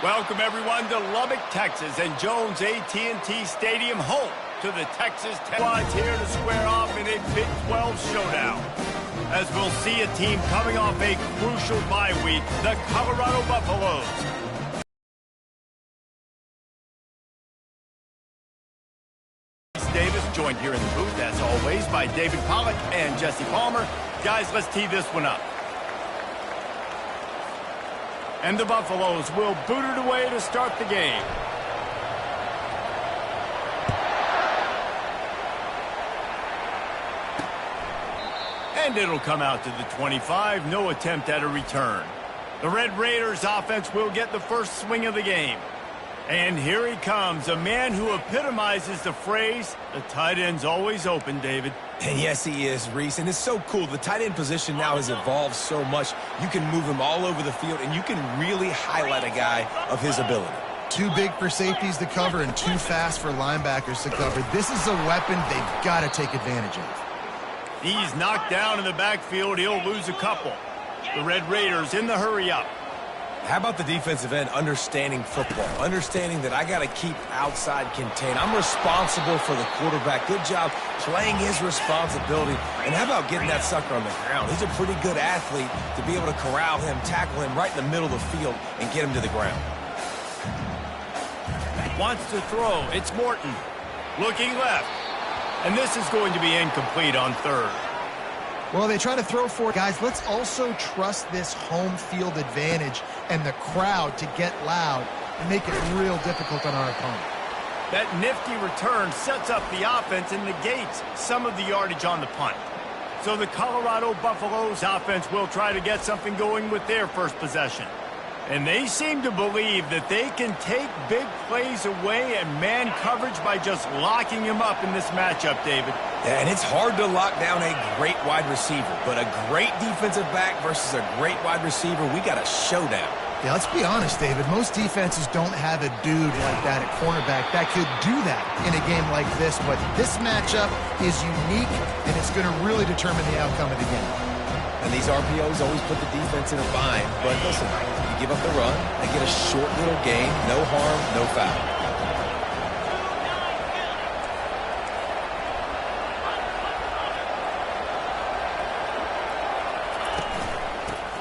Welcome, everyone, to Lubbock, Texas, and Jones AT&T Stadium, home to the Texas Squads here to square off in a Big 12 showdown. As we'll see a team coming off a crucial bye week, the Colorado Buffaloes. Davis, joined here in the booth, as always, by David Pollack and Jesse Palmer. Guys, let's tee this one up. And the Buffaloes will boot it away to start the game. And it'll come out to the 25. No attempt at a return. The Red Raiders offense will get the first swing of the game. And here he comes, a man who epitomizes the phrase, the tight end's always open, David. And yes, he is, Reese. And it's so cool. The tight end position now has evolved so much. You can move him all over the field, and you can really highlight a guy of his ability. Too big for safeties to cover and too fast for linebackers to cover. This is a weapon they've got to take advantage of. He's knocked down in the backfield. He'll lose a couple. The Red Raiders in the hurry-up. How about the defensive end understanding football, understanding that I got to keep outside contained. I'm responsible for the quarterback. Good job playing his responsibility. And how about getting that sucker on the ground? He's a pretty good athlete to be able to corral him, tackle him right in the middle of the field, and get him to the ground. Wants to throw. It's Morton. Looking left. And this is going to be incomplete on third. Well, they try to throw for it. Guys, let's also trust this home field advantage and the crowd to get loud and make it real difficult on our opponent. That nifty return sets up the offense and negates some of the yardage on the punt. So the Colorado Buffaloes offense will try to get something going with their first possession. And they seem to believe that they can take big plays away and man coverage by just locking him up in this matchup, David. Yeah, and it's hard to lock down a great wide receiver, but a great defensive back versus a great wide receiver, we got a showdown. Yeah, let's be honest, David. Most defenses don't have a dude like that at cornerback that could do that in a game like this, but this matchup is unique, and it's going to really determine the outcome of the game. And these RPOs always put the defense in a bind, but listen, you give up the run, they get a short little gain, no harm, no foul.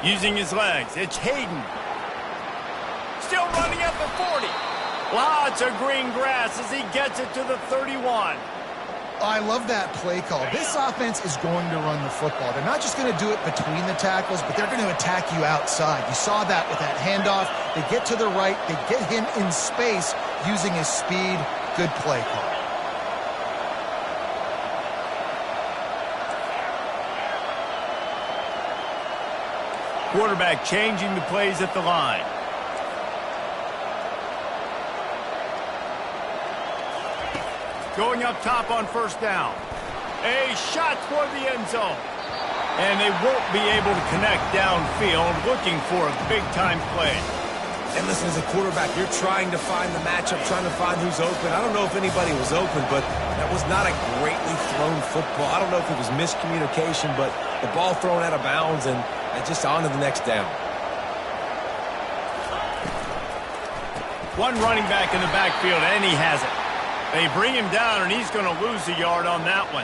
Using his legs, it's Hayden. Still running at the 40. Lots of green grass as he gets it to the 31. I love that play call. This offense is going to run the football. They're not just going to do it between the tackles, but they're going to attack you outside. You saw that with that handoff. They get to the right. They get him in space using his speed. Good play call. Quarterback changing the plays at the line. Going up top on first down. A shot toward the end zone. And they won't be able to connect downfield, looking for a big-time play. And listen, as a quarterback, you're trying to find the matchup, trying to find who's open. I don't know if anybody was open, but that was not a greatly thrown football. I don't know if it was miscommunication, but the ball thrown out of bounds and just on to the next down. One running back in the backfield, and he has it. They bring him down, and he's going to lose a yard on that one.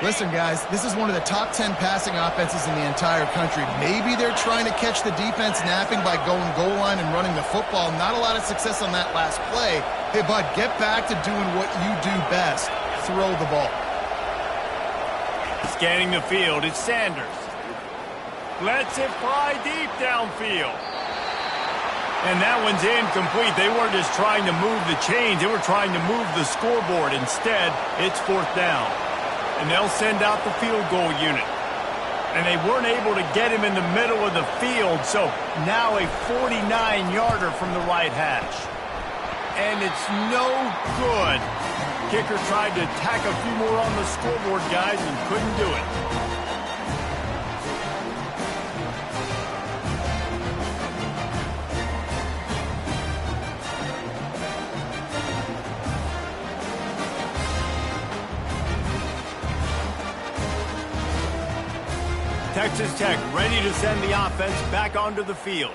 Listen, guys, this is one of the top 10 passing offenses in the entire country. Maybe they're trying to catch the defense napping by going goal line and running the football. Not a lot of success on that last play. Hey, bud, get back to doing what you do best. Throw the ball. Scanning the field, it's Sanders. Lets it fly deep downfield. And that one's incomplete. They weren't just trying to move the chains. They were trying to move the scoreboard. Instead, it's fourth down. And they'll send out the field goal unit. And they weren't able to get him in the middle of the field, so now a 49-yarder from the right hash. And it's no good. Kicker tried to tack a few more on the scoreboard, guys, and couldn't do it. Texas Tech ready to send the offense back onto the field.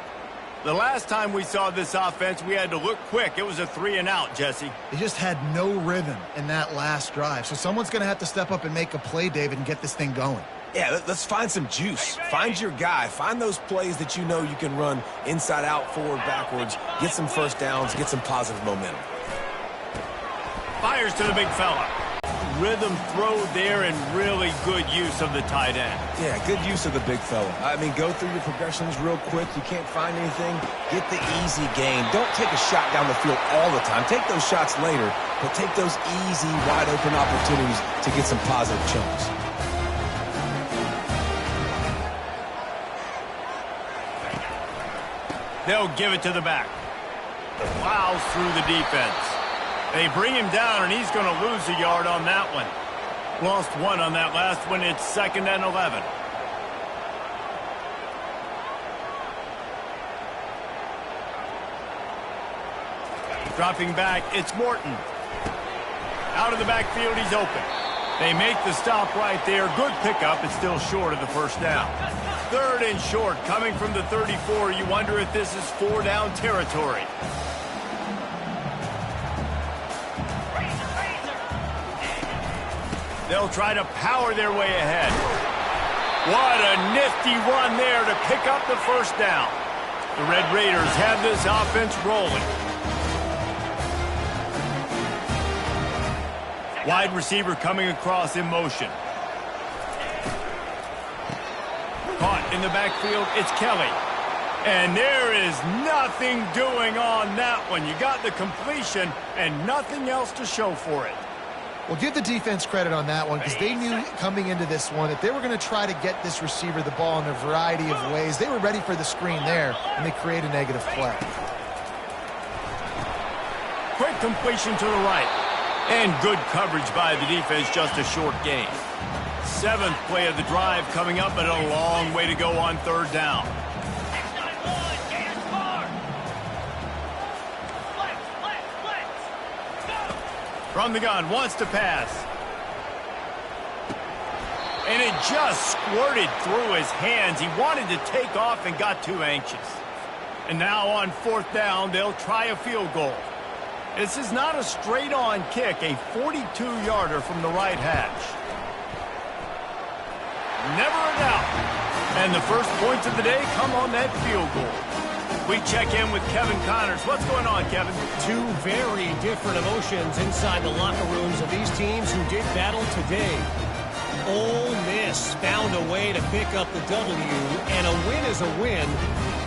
The last time we saw this offense, we had to look quick. It was a 3-and-out, Jesse. They just had no rhythm in that last drive. So someone's going to have to step up and make a play, David, and get this thing going. Yeah, let's find some juice. Find your guy. Find those plays that you know you can run inside out, forward, backwards. Get some first downs. Get some positive momentum. Fires to the big fella. Rhythm throw there and really good use of the tight end. Yeah, good use of the big fella. I mean, go through your progressions real quick. You can't find anything. Get the easy gain. Don't take a shot down the field all the time. Take those shots later, but take those easy, wide-open opportunities to get some positive chunks. They'll give it to the back. Plows through the defense. They bring him down, and he's going to lose a yard on that one. Lost one on that last one. It's 2nd and 11. Dropping back, it's Morton. Out of the backfield, he's open. They make the stop right there. Good pickup. It's still short of the first down. 3rd and short, coming from the 34. You wonder if this is 4-down territory. They'll try to power their way ahead. What a nifty run there to pick up the first down. The Red Raiders have this offense rolling. Wide receiver coming across in motion. Caught in the backfield, it's Kelly. And there is nothing doing on that one. You got the completion and nothing else to show for it. Well, give the defense credit on that one because they knew coming into this one that they were going to try to get this receiver the ball in a variety of ways. They were ready for the screen there, and they create a negative play. Quick completion to the right. And good coverage by the defense, just a short gain. 7th play of the drive coming up, but a long way to go on 3rd down. From the gun, wants to pass. And it just squirted through his hands. He wanted to take off and got too anxious. And now on 4th down, they'll try a field goal. This is not a straight-on kick, a 42-yarder from the right hash. Never a doubt. And the first points of the day come on that field goal. We check in with Kevin Connors. What's going on, Kevin? Two very different emotions inside the locker rooms of these teams who did battle today. Ole Miss found a way to pick up the W, and a win is a win.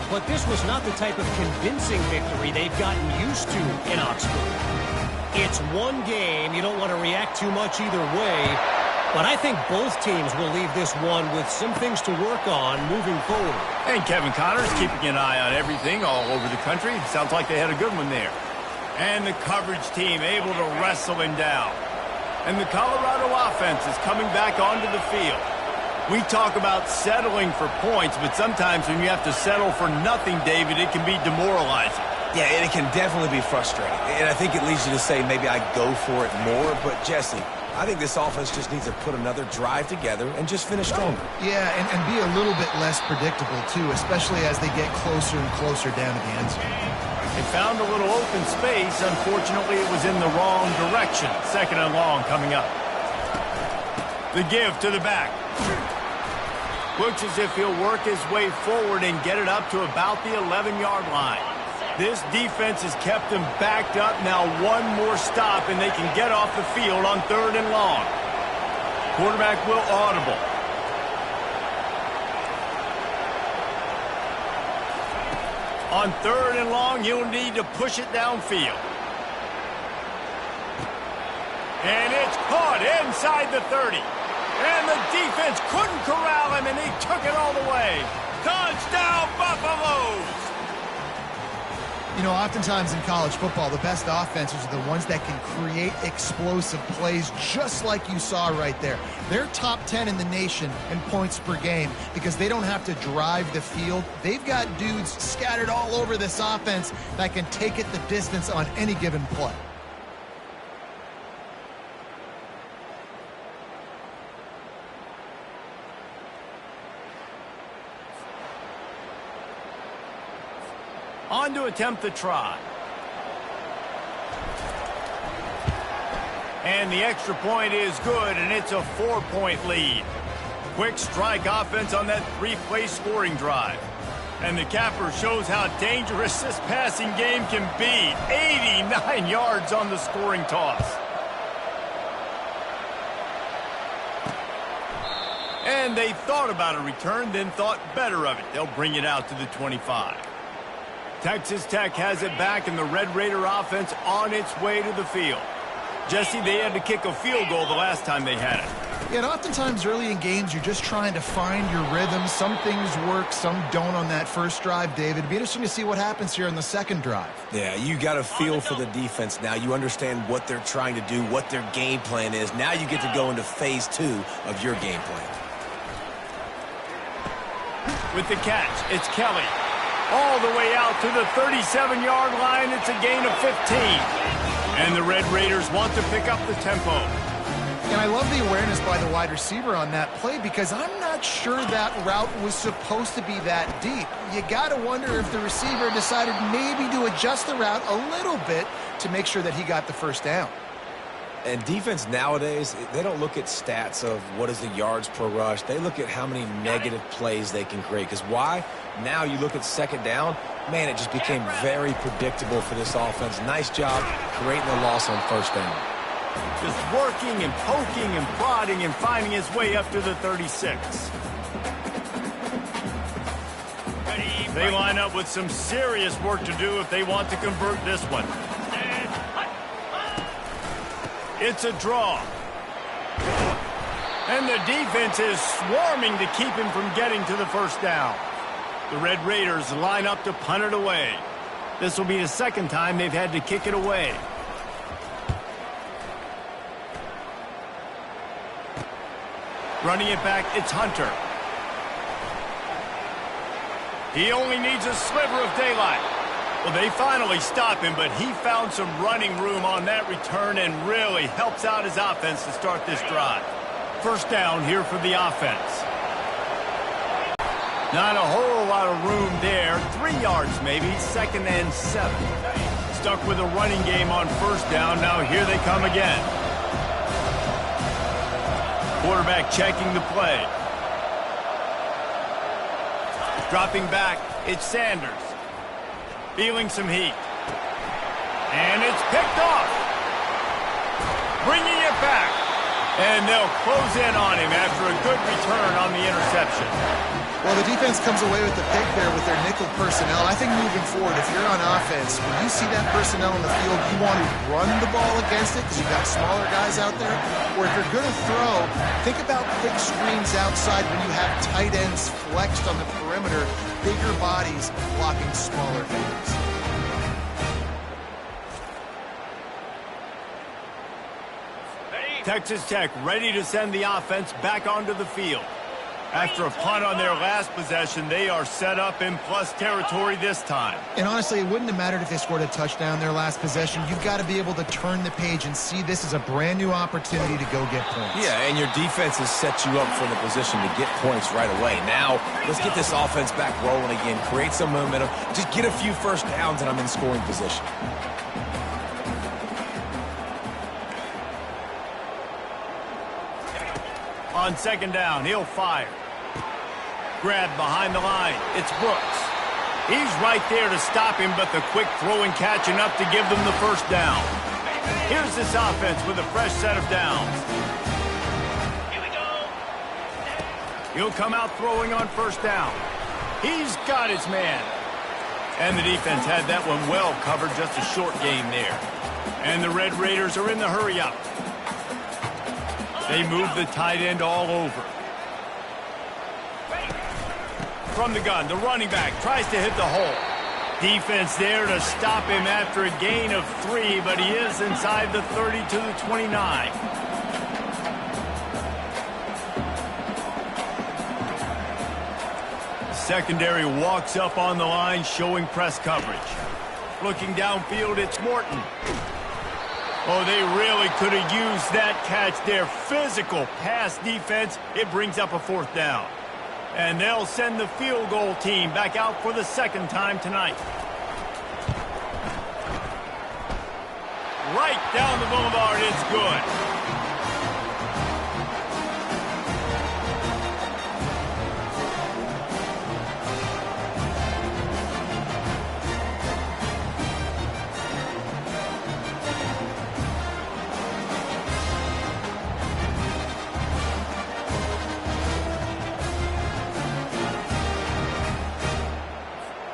But this was not the type of convincing victory they've gotten used to in Oxford. It's one game. You don't want to react too much either way. But I think both teams will leave this one with some things to work on moving forward. And Kevin Connors keeping an eye on everything all over the country. Sounds like they had a good one there. And the coverage team able to wrestle him down. And the Colorado offense is coming back onto the field. We talk about settling for points, but sometimes when you have to settle for nothing, David, it can be demoralizing. Yeah, and it can definitely be frustrating. And I think it leads you to say maybe I go for it more. But, Jesse, I think this offense just needs to put another drive together and just finish stronger. Yeah, and be a little bit less predictable, too, especially as they get closer and closer down to the end zone. They found a little open space. Unfortunately, it was in the wrong direction. 2nd and long coming up. The give to the back. Looks as if he'll work his way forward and get it up to about the 11-yard line. This defense has kept them backed up. Now one more stop, and they can get off the field on 3rd and long. Quarterback will audible. On 3rd and long, you'll need to push it downfield. And it's caught inside the 30. And the defense couldn't corral him, and he took it all the way. Touchdown, Buffaloes! You know, oftentimes in college football, the best offenses are the ones that can create explosive plays just like you saw right there. They're top 10 in the nation in points per game because they don't have to drive the field. They've got dudes scattered all over this offense that can take it the distance on any given play. On to attempt the try. And the extra point is good, and it's a 4-point lead. Quick strike offense on that 3-play scoring drive. And the capper shows how dangerous this passing game can be. 89 yards on the scoring toss. And they thought about a return, then thought better of it. They'll bring it out to the 25. Texas Tech has it back, and the Red Raider offense on its way to the field. Jesse, they had to kick a field goal the last time they had it. Yeah, and oftentimes early in games, you're just trying to find your rhythm. Some things work, some don't on that first drive, David. It'd be interesting to see what happens here in the second drive. Yeah, you got a feel for the defense now. You understand what they're trying to do, what their game plan is. Now you get to go into phase 2 of your game plan. With the catch, it's Kelly. All the way out to the 37-yard line. It's a gain of 15. And the Red Raiders want to pick up the tempo. And I love the awareness by the wide receiver on that play because I'm not sure that route was supposed to be that deep. You got to wonder if the receiver decided maybe to adjust the route a little bit to make sure that he got the first down. And defense nowadays, they don't look at stats of what is the yards per rush. They look at how many negative plays they can create. Because why? Now you look at second down, man, it just became very predictable for this offense. Nice job creating a loss on first down. Just working and poking and prodding and finding his way up to the 36. They line up with some serious work to do if they want to convert this one. It's a draw. And the defense is swarming to keep him from getting to the first down. The Red Raiders line up to punt it away. This will be the second time they've had to kick it away. Running it back, it's Hunter. He only needs a sliver of daylight. Well, they finally stop him, but he found some running room on that return and really helps out his offense to start this drive. First down here for the offense. Not a whole lot of room there. 3 yards maybe, 2nd and 7. Stuck with a running game on first down. Now here they come again. Quarterback checking the play. Dropping back, it's Sanders. Feeling some heat. And it's picked off. Bringing it back. And they'll close in on him after a good return on the interception. Well, the defense comes away with the pick there with their nickel personnel. I think moving forward, if you're on offense, when you see that personnel in the field, you want to run the ball against it because you've got smaller guys out there. Or if you're going to throw, think about quick screens outside when you have tight ends flexed on the perimeter, bigger bodies blocking smaller guys. Texas Tech ready to send the offense back onto the field. After a punt on their last possession, they are set up in plus territory this time. And honestly, it wouldn't have mattered if they scored a touchdown their last possession. You've got to be able to turn the page and see this as a brand new opportunity to go get points. Yeah, and your defense has set you up for the position to get points right away. Now, let's get this offense back rolling again, create some momentum, just get a few first downs, and I'm in scoring position. On second down, he'll fire. Grabbed behind the line. It's Brooks. He's right there to stop him, but the quick throw and catch enough to give them the first down. Here's this offense with a fresh set of downs. Here we go. He'll come out throwing on first down. He's got his man. And the defense had that one well covered, just a short gain there. And the Red Raiders are in the hurry-up. They move the tight end all over. From the gun, the running back tries to hit the hole. Defense there to stop him after a gain of 3, but he is inside the 30 to the 29. Secondary walks up on the line, showing press coverage. Looking downfield, it's Morton. Oh, they really could have used that catch there. Physical pass defense. It brings up a fourth down. And they'll send the field goal team back out for the second time tonight. right down the boulevard. It's good.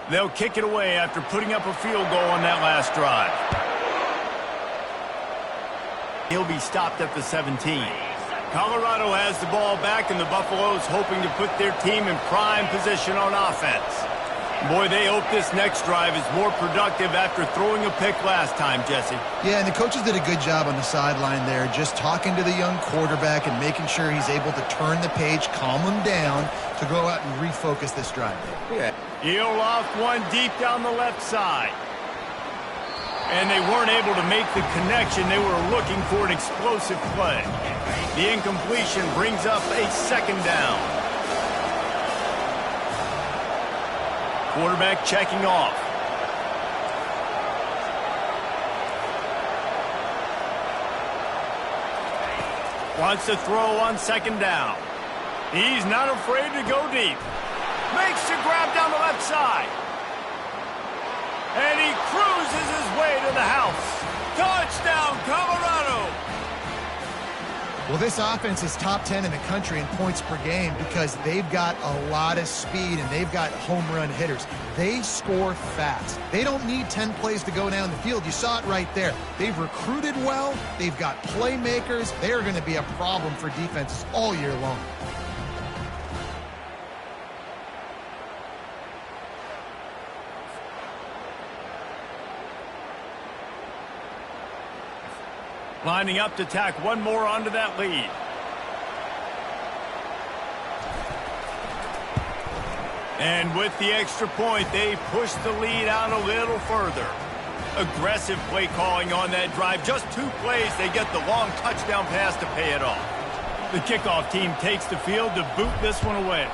They'll kick it away after putting up a field goal on that last drive. He'll be stopped at the 17. Colorado has the ball back, and the Buffaloes hoping to put their team in prime position on offense. Boy, they hope this next drive is more productive after throwing a pick last time, Jesse. Yeah, and the coaches did a good job on the sideline there, just talking to the young quarterback and making sure he's able to turn the page, calm him down to go out and refocus this drive. Yeah. He'll loft one deep down the left side. And they weren't able to make the connection. They were looking for an explosive play. The incompletion brings up a second down. Quarterback checking off. Wants to throw on second down. He's not afraid to go deep. Makes the grab down the left side. And he cruises his way to the house. Touchdown, Colorado! Well, this offense is top 10 in the country in points per game because they've got a lot of speed and they've got home run hitters. They score fast. They don't need 10 plays to go down the field. You saw it right there. They've recruited well. They've got playmakers. They are going to be a problem for defenses all year long. Lining up to tack one more onto that lead. And with the extra point, they push the lead out a little further. Aggressive play calling on that drive. Just 2 plays, they get the long touchdown pass to pay it off. The kickoff team takes the field to boot this one away.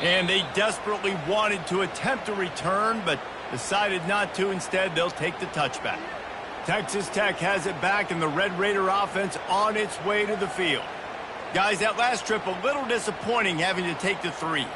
And they desperately wanted to attempt a return, but decided not to. Instead, they'll take the touchback. Texas Tech has it back, and the Red Raider offense on its way to the field. Guys, that last trip a little disappointing having to take the 3.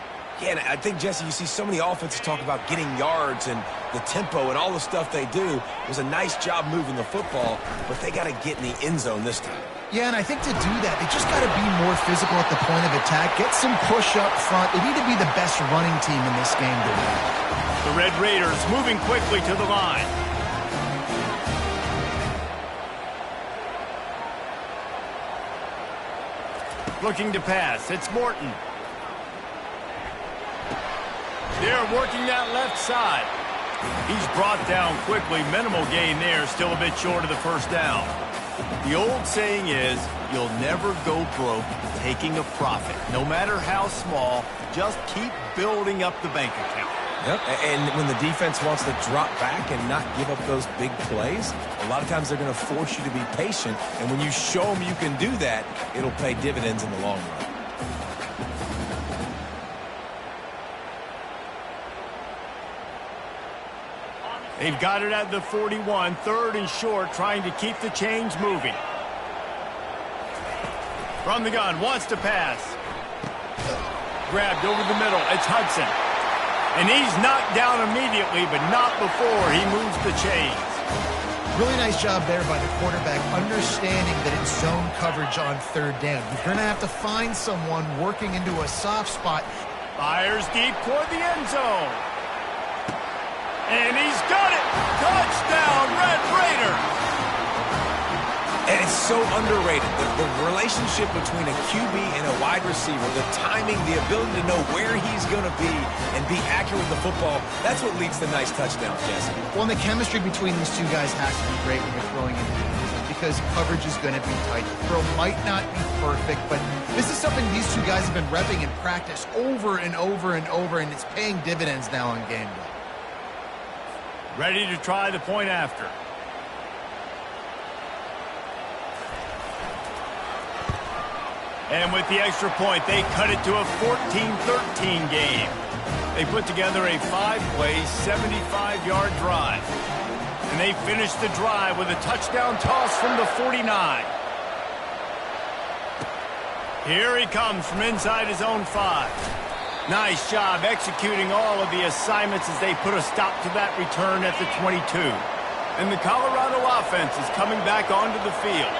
Yeah, and I think, Jesse, you see so many offenses talk about getting yards and the tempo and all the stuff they do. It was a nice job moving the football, but they got to get in the end zone this time. Yeah, and I think to do that, they just got to be more physical at the point of attack, get some push up front. They need to be the best running team in this game to win. The Red Raiders moving quickly to the line. Looking to pass. It's Morton. They're working that left side. He's brought down quickly. Minimal gain there. Still a bit short of the first down. The old saying is, you'll never go broke taking a profit. No matter how small, just keep building up the bank account. Yep, and when the defense wants to drop back and not give up those big plays, a lot of times they're going to force you to be patient. And when you show them you can do that, it'll pay dividends in the long run. They've got it at the 41, 3rd and short, trying to keep the chains moving. From the gun, wants to pass. Grabbed over the middle, it's Hudson. And he's knocked down immediately, but not before he moves the chains. Really nice job there by the quarterback, understanding that it's zone coverage on 3rd down. You're going to have to find someone working into a soft spot. Fires deep toward the end zone. And he's got it! Touchdown, Red Raiders! And it's so underrated. The relationship between a QB and a wide receiver, the timing, the ability to know where he's going to be and be accurate with the football, that's what leads to nice touchdowns, Jesse. Well, and the chemistry between these two guys has to be great when you're throwing into the end zone because coverage is going to be tight. The throw might not be perfect, but this is something these two guys have been repping in practice over and over and over, and it's paying dividends now on game day. Ready to try the point after. And with the extra point, they cut it to a 14-13 game. They put together a 5-play, 75-yard drive. And they finished the drive with a touchdown toss from the 49. Here he comes from inside his own 5. Nice job executing all of the assignments as they put a stop to that return at the 22. And the Colorado offense is coming back onto the field.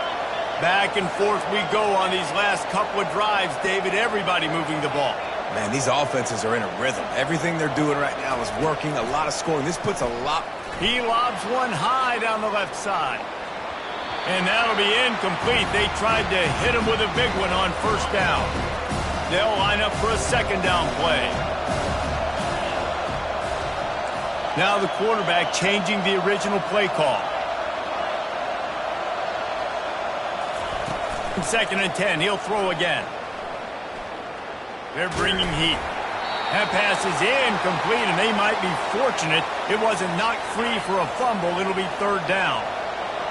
Back and forth we go on these last couple of drives, David. Everybody moving the ball. Man, these offenses are in a rhythm. Everything they're doing right now is working. A lot of scoring. This puts a lot. He lobs one high down the left side. And that'll be incomplete. They tried to hit him with a big one on first down. They'll line up for a second down play. Now the quarterback changing the original play call. Second and 10, he'll throw again. They're bringing heat. That pass is incomplete, and they might be fortunate it wasn't knocked free for a fumble. It'll be third down.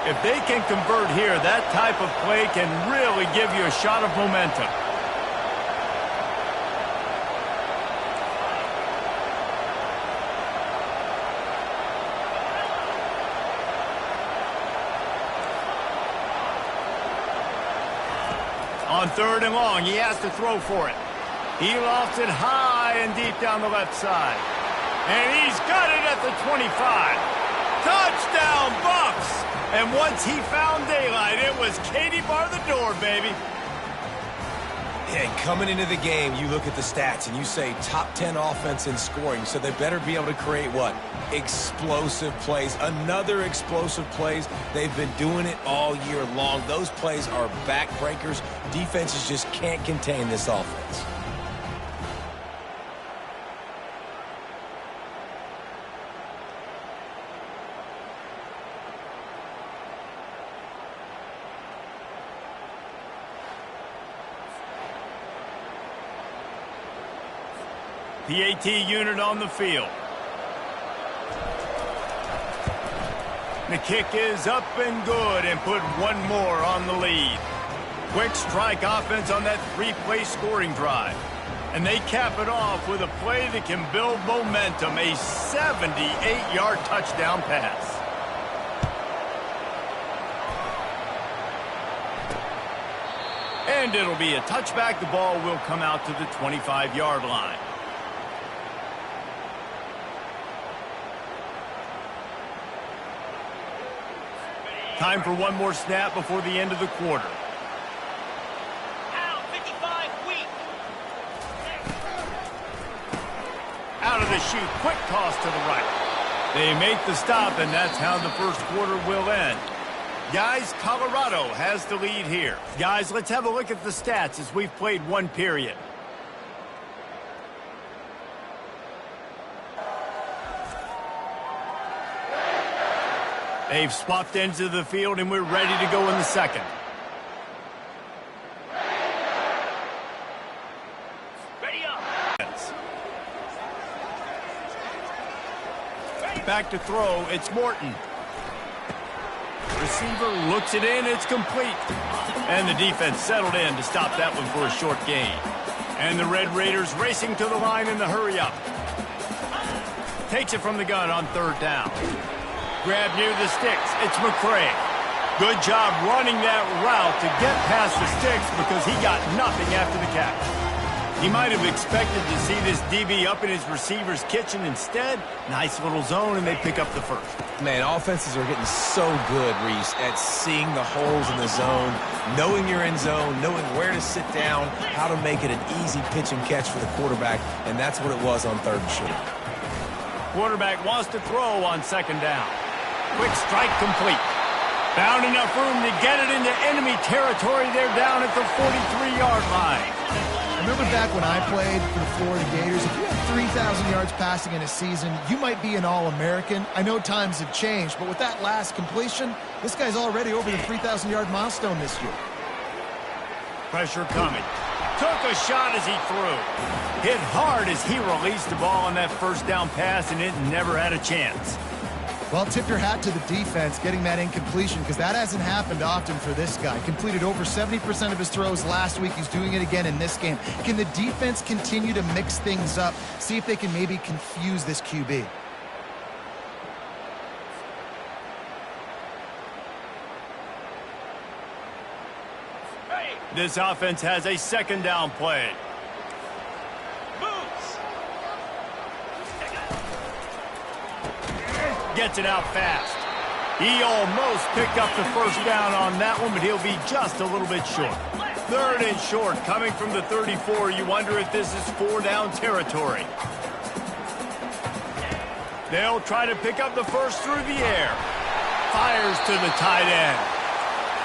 If they can convert here, that type of play can really give you a shot of momentum. On third and long, he has to throw for it. He lofts it high and deep down the left side. And he's got it at the 25. Touchdown, Bucs! And once he found daylight, it was Katie bar the door, baby. Yeah, coming into the game, you look at the stats and you say top 10 offense in scoring, so they better be able to create what? Explosive plays. Another explosive plays. They've been doing it all year long. Those plays are backbreakers. Defenses just can't contain this offense. PAT unit on the field. The kick is up and good and put one more on the lead. Quick strike offense on that 3-play scoring drive. And they cap it off with a play that can build momentum, a 78-yard touchdown pass. And it'll be a touchback. The ball will come out to the 25-yard line. Time for one more snap before the end of the quarter. Out, 55, weak. Out of the chute, quick toss to the right. They make the stop, and that's how the first quarter will end. Guys, Colorado has the lead here. Guys, let's have a look at the stats as we've played one period. They've swapped ends of the field, and we're ready to go in the second. Ready up. Back to throw, it's Morton. Receiver looks it in, it's complete. And the defense settled in to stop that one for a short gain. And the Red Raiders racing to the line in the hurry up. Takes it from the gun on third down. Grab near the sticks. It's McCray. Good job running that route to get past the sticks because he got nothing after the catch. He might have expected to see this DB up in his receiver's kitchen. Instead, nice little zone, and they pick up the first. Man, offenses are getting so good, Reese, at seeing the holes in the zone, knowing you're in zone, knowing where to sit down, how to make it an easy pitch and catch for the quarterback, and that's what it was on third and short. Quarterback wants to throw on second down. Quick strike complete. Found enough room to get it into enemy territory. They're down at the 43-yard line. Remember back when I played for the Florida Gators, if you had 3,000 yards passing in a season, you might be an All-American. I know times have changed, but with that last completion, this guy's already over the 3,000-yard milestone this year. Pressure coming. Took a shot as he threw. Hit hard as he released the ball on that first down pass, and it never had a chance. Well, tip your hat to the defense getting that incompletion because that hasn't happened often for this guy. Completed over 70% of his throws last week. He's doing it again in this game. Can the defense continue to mix things up? See if they can maybe confuse this QB. This offense has a second down play. Gets it out fast. He almost picked up the first down on that one, but he'll be just a little bit short. 3rd and short, coming from the 34. You wonder if this is 4-down territory. They'll try to pick up the first through the air. Fires to the tight end.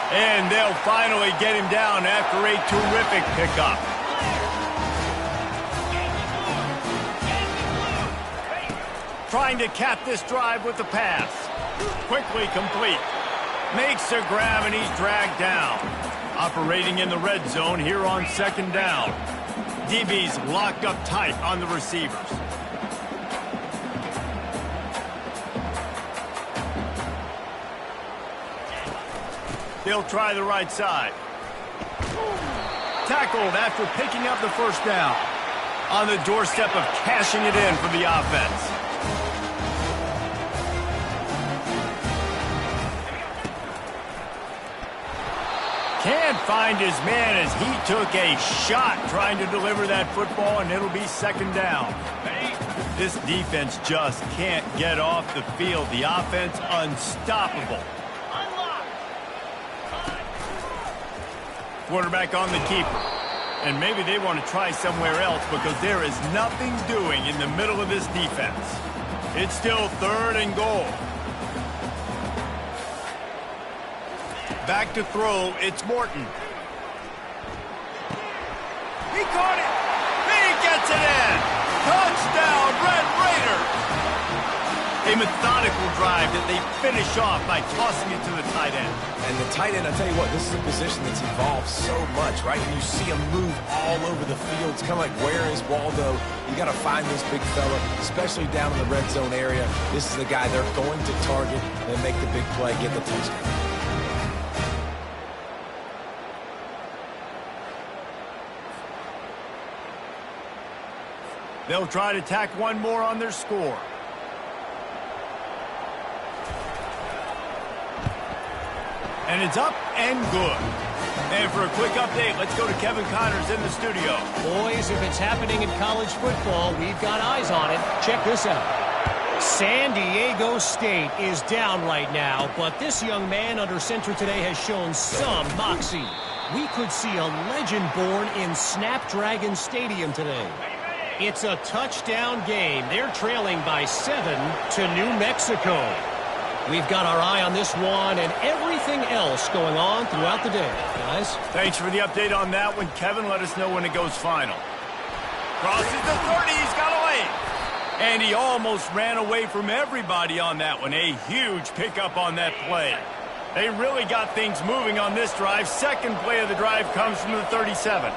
And they'll finally get him down after a terrific pickup. Trying to cap this drive with the pass. Quickly complete. Makes a grab and he's dragged down. Operating in the red zone here on 2nd down. DB's locked up tight on the receivers. They'll try the right side. Tackled after picking up the first down. On the doorstep of cashing it in for the offense. Can't find his man as he took a shot trying to deliver that football, and it'll be 2nd down. This defense just can't get off the field. The offense unstoppable. Quarterback on the keeper. And maybe they want to try somewhere else because there is nothing doing in the middle of this defense. It's still 3rd and goal. Back to throw, it's Morton. He caught it. He gets it in. Touchdown, Red Raiders. A methodical drive that they finish off by tossing it to the tight end. And the tight end, I'll tell you what, this is a position that's evolved so much, right? And you see him move all over the field. It's kind of like, where is Waldo? You got to find this big fella, especially down in the red zone area. This is the guy they're going to target and make the big play, get the touchdown. They'll try to tack one more on their score. And it's up and good. And for a quick update, let's go to Kevin Connors in the studio. Boys, if it's happening in college football, we've got eyes on it. Check this out. San Diego State is down right now, but this young man under center today has shown some moxie. We could see a legend born in Snapdragon Stadium today. It's a touchdown game. They're trailing by 7 to New Mexico. We've got our eye on this one and everything else going on throughout the day, guys. Thanks for the update on that one, Kevin. Let us know when it goes final. Crosses the 30. He's got away. And he almost ran away from everybody on that one. A huge pickup on that play. They really got things moving on this drive. 2nd play of the drive comes from the 37.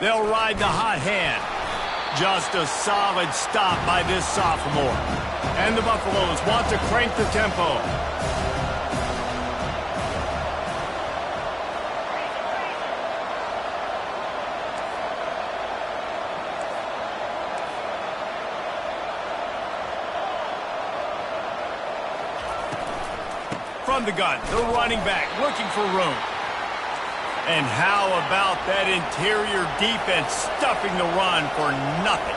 They'll ride the hot hand. Just a solid stop by this sophomore. And the Buffaloes want to crank the tempo. From the gun, the running back looking for room. And how about that interior defense stuffing the run for nothing?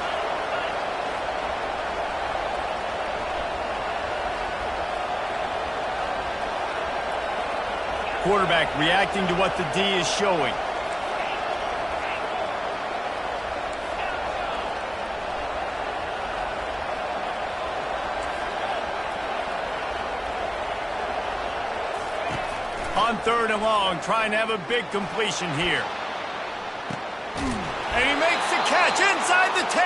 Quarterback reacting to what the D is showing. On 3rd and long, trying to have a big completion here. And he makes the catch inside the 10.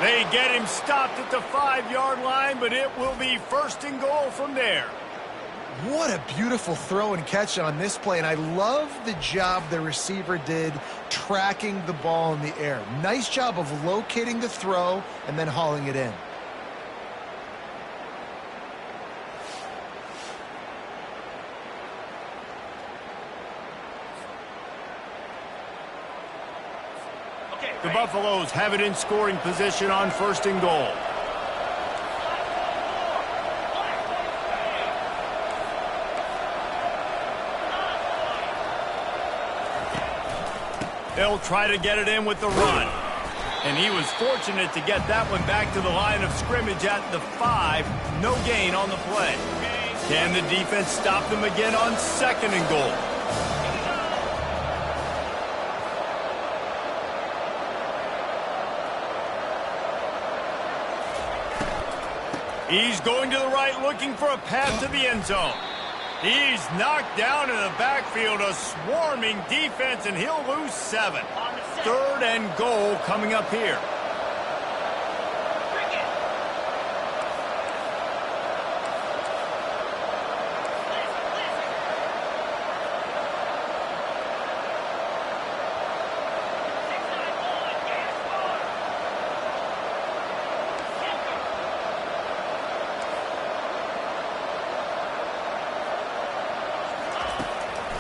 They get him stopped at the 5-yard line, but it will be 1st and goal from there. What a beautiful throw and catch on this play, and I love the job the receiver did tracking the ball in the air. Nice job of locating the throw and then hauling it in. The Buffaloes have it in scoring position on 1st and goal. They'll try to get it in with the run. And he was fortunate to get that one back to the line of scrimmage at the 5. No gain on the play. Can the defense stop them again on 2nd and goal? He's going to the right, looking for a path to the end zone. He's knocked down in the backfield, a swarming defense, and he'll lose 7. 3rd and goal coming up here.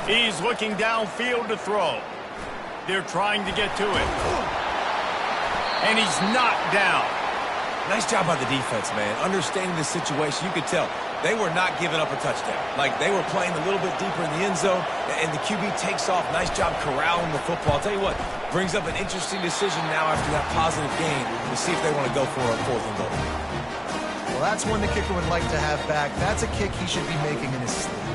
He's looking downfield to throw. They're trying to get to it. And he's knocked down. Nice job by the defense, man. Understanding the situation, you could tell they were not giving up a touchdown. Like, they were playing a little bit deeper in the end zone, and the QB takes off. Nice job corralling the football. I'll tell you what, brings up an interesting decision now after that positive gain to see if they want to go for a 4th and goal. Well, that's one the kicker would like to have back. That's a kick he should be making in his sleep.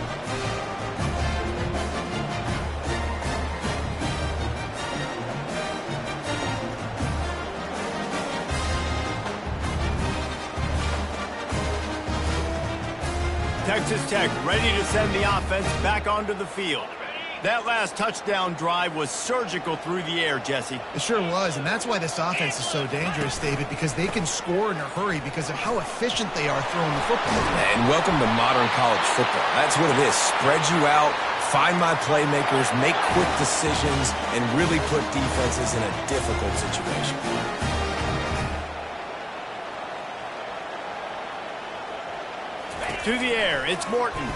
Texas Tech ready to send the offense back onto the field. That last touchdown drive was surgical through the air, Jesse. It sure was, and that's why this offense is so dangerous, David, because they can score in a hurry because of how efficient they are throwing the football. And welcome to modern college football. That's what it is. Spread you out, find my playmakers, make quick decisions, and really put defenses in a difficult situation. To the air, it's Morton.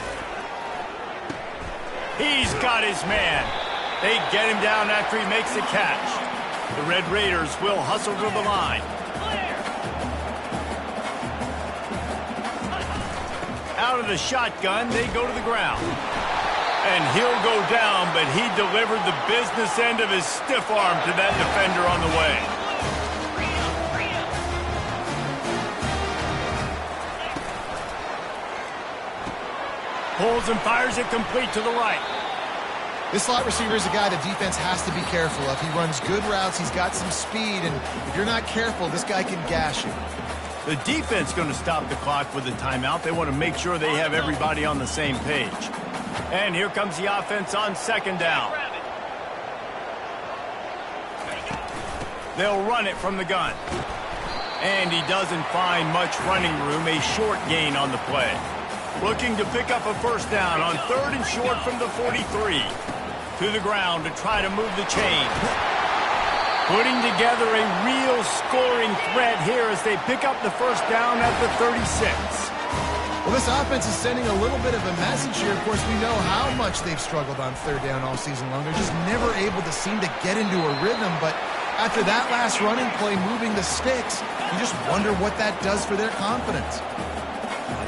He's got his man. They get him down after he makes the catch. The Red Raiders will hustle to the line. Out of the shotgun, they go to the ground. And he'll go down, but he delivered the business end of his stiff arm to that defender on the way. Pulls and fires it complete to the right. This slot receiver is a guy the defense has to be careful of. He runs good routes. He's got some speed, and if you're not careful, this guy can gash you. The defense going to stop the clock with a timeout. They want to make sure they have everybody on the same page. And here comes the offense on 2nd down. They'll run it from the gun. And he doesn't find much running room. A short gain on the play. Looking to pick up a 1st down on 3rd and short from the 43. To the ground to try to move the chain. Putting together a real scoring threat here as they pick up the 1st down at the 36. Well, this offense is sending a little bit of a message here. Of course, we know how much they've struggled on 3rd down all season long. They're just never able to seem to get into a rhythm. But after that last running play, moving the sticks, you just wonder what that does for their confidence.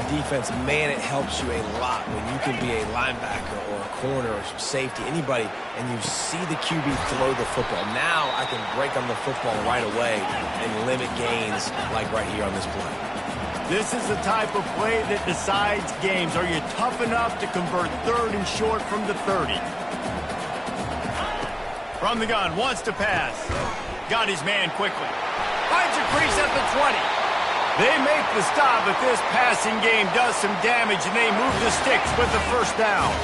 Defense, man, it helps you a lot when you can be a linebacker or a corner or safety, anybody, and you see the QB throw the football. Now I can break on the football right away and limit gains like right here on this play. This is the type of play that decides games. Are you tough enough to convert 3rd and short from the 30? From the gun, wants to pass. Got his man quickly. Finds a crease at the 20. They make the stop, but this passing game does some damage, and they move the sticks with the 1st down.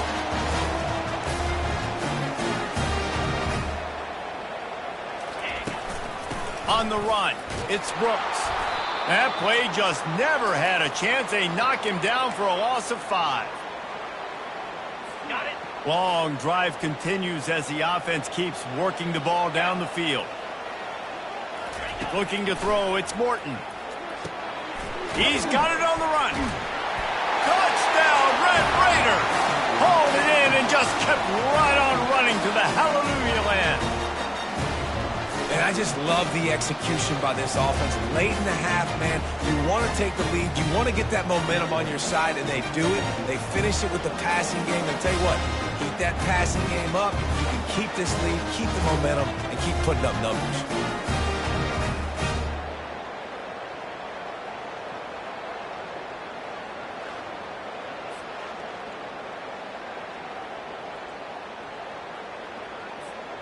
On the run, it's Brooks. That play just never had a chance. They knock him down for a loss of 5. Got it. Long drive continues as the offense keeps working the ball down the field. Looking to throw, it's Morton. He's got it on the run. Touchdown, Red Raiders! Hauled it in and just kept right on running to the hallelujah land. And I just love the execution by this offense. Late in the half, man, you want to take the lead. You want to get that momentum on your side, and they do it. They finish it with the passing game. And tell you what, keep that passing game up. You can keep this lead, keep the momentum, and keep putting up numbers.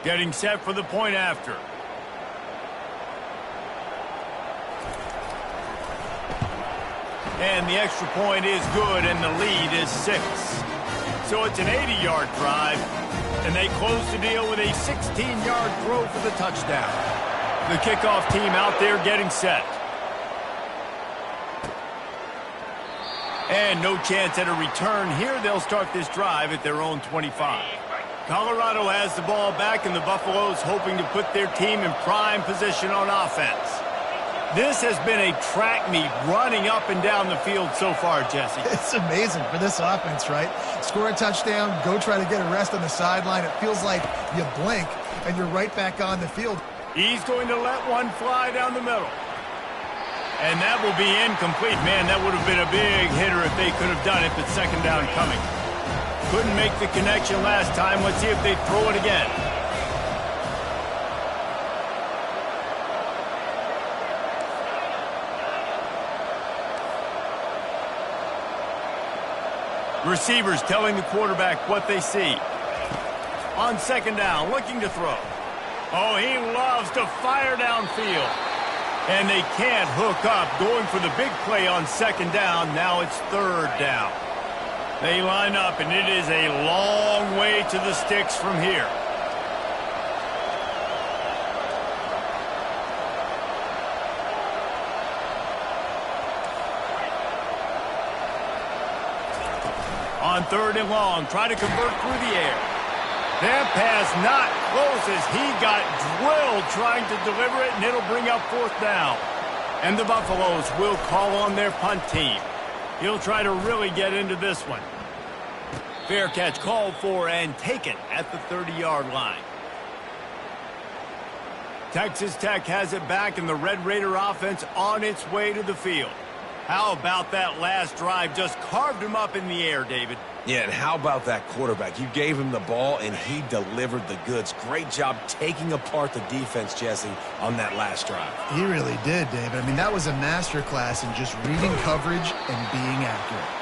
Getting set for the point after. And the extra point is good, and the lead is 6. So it's an 80-yard drive, and they close the deal with a 16-yard throw for the touchdown. The kickoff team out there getting set. And no chance at a return here. They'll start this drive at their own 25. Colorado has the ball back, and the Buffaloes hoping to put their team in prime position on offense. This has been a track meet running up and down the field so far, Jesse. It's amazing for this offense, right? Score a touchdown, go try to get a rest on the sideline. It feels like you blink, and you're right back on the field. He's going to let one fly down the middle. And that will be incomplete. Man, that would have been a big hitter if they could have done it, but second down coming. Couldn't make the connection last time. Let's see if they throw it again. Receivers telling the quarterback what they see. On second down, looking to throw. Oh, he loves to fire downfield. And they can't hook up, going for the big play on second down. Now it's third down. They line up, and it is a long way to the sticks from here. On third and long, try to convert through the air. That pass not close as he got drilled trying to deliver it, and it'll bring up fourth down. And the Buffaloes will call on their punt team. He'll try to really get into this one. Fair catch called for and taken at the 30-yard line. Texas Tech has it back, and the Red Raider offense on its way to the field. How about that last drive? Just carved him up in the air, David. Yeah, and how about that quarterback? You gave him the ball, and he delivered the goods. Great job taking apart the defense, Jesse, on that last drive. He really did, David. I mean, that was a masterclass in just reading coverage and being accurate.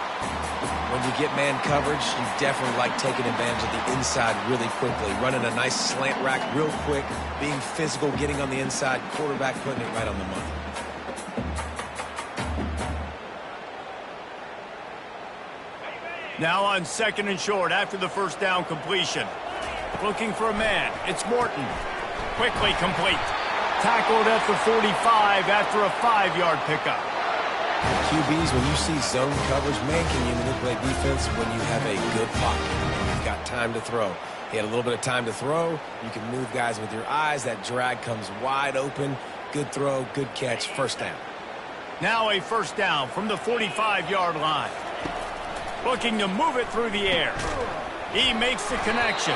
When you get man coverage, you definitely like taking advantage of the inside really quickly. Running a nice slant rack real quick, being physical, getting on the inside, quarterback putting it right on the money. Now on second and short after the first down completion. Looking for a man. It's Morton. Quickly complete. Tackled at the 45 after a 5-yard pickup. QBs, when you see zone coverage, man, can you manipulate defense when you have a good pocket? You've got time to throw. He had a little bit of time to throw. You can move guys with your eyes. That drag comes wide open. Good throw, good catch, first down. Now a first down from the 45-yard line. Looking to move it through the air. He makes the connection.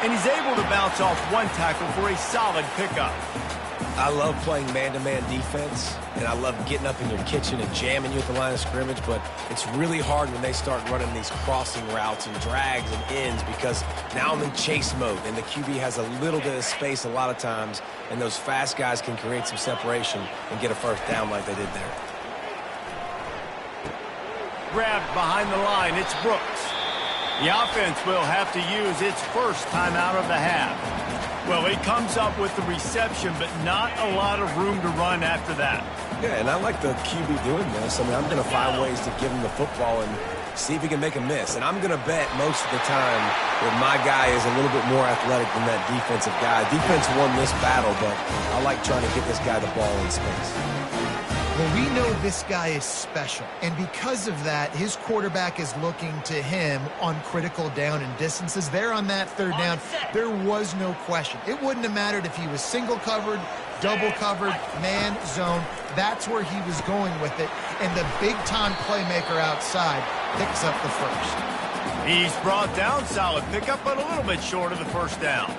And he's able to bounce off one tackle for a solid pickup. I love playing man-to-man defense, and I love getting up in your kitchen and jamming you at the line of scrimmage, but it's really hard when they start running these crossing routes and drags and ends because now I'm in chase mode, and the QB has a little bit of space a lot of times, and those fast guys can create some separation and get a first down like they did there. Grabbed behind the line, it's Brooks. The offense will have to use its first timeout of the half. Well, he comes up with the reception, but not a lot of room to run after that. Yeah, and I like the QB doing this. I mean, I'm going to find ways to give him the football and see if he can make a miss. And I'm going to bet most of the time that my guy is a little bit more athletic than that defensive guy. Defense won this battle, but I like trying to get this guy the ball in space. Well, we know this guy is special, and because of that, his quarterback is looking to him on critical down and distances. There on that third down, there was no question. It wouldn't have mattered if he was single covered, double covered, man, zone. That's where he was going with it, and the big-time playmaker outside picks up the first. He's brought down, solid pickup, but a little bit short of the first down.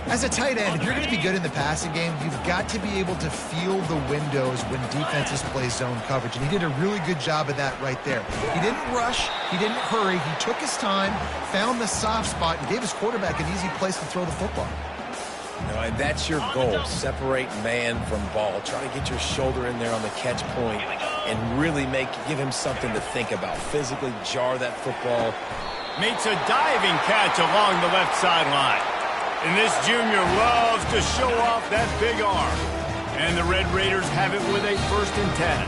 As a tight end, if you're going to be good in the passing game, you've got to be able to feel the windows when defenses play zone coverage, and he did a really good job of that right there. He didn't rush, he didn't hurry, he took his time, found the soft spot, and gave his quarterback an easy place to throw the football. And that's your goal, separate man from ball. Try to get your shoulder in there on the catch point and really give him something to think about. Physically jar that football. Makes a diving catch along the left sideline. And this junior loves to show off that big arm. And the Red Raiders have it with a 1st and 10.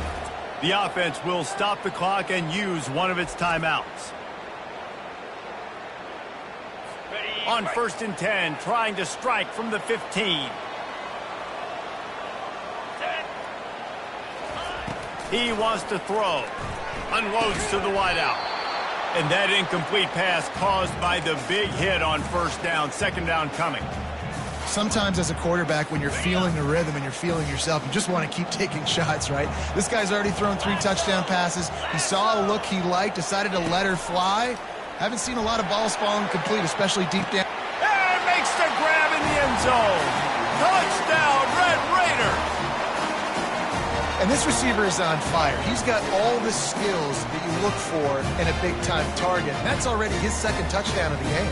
The offense will stop the clock and use one of its timeouts. On 1st and 10, trying to strike from the 15. He wants to throw. Unloads to the wideout. And that incomplete pass caused by the big hit on 1st down, 2nd down coming. Sometimes as a quarterback, when you're feeling the rhythm and you're feeling yourself, you just want to keep taking shots, right? This guy's already thrown 3 touchdown passes. He saw a look he liked, decided to let her fly. Haven't seen a lot of balls falling complete, especially deep down. And makes the grab in the end zone. Touchdown, Red Raiders! And this receiver is on fire. He's got all the skills that you look for in a big-time target. And that's already his 2nd touchdown of the game.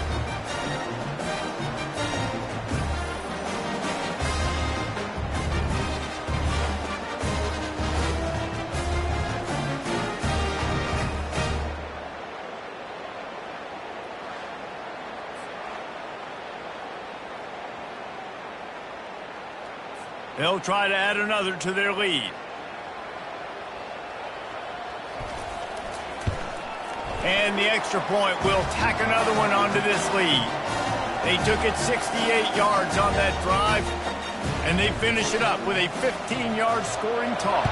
They'll try to add another to their lead. And the extra point will tack another one onto this lead. They took it 68 yards on that drive, and they finish it up with a 15-yard scoring toss.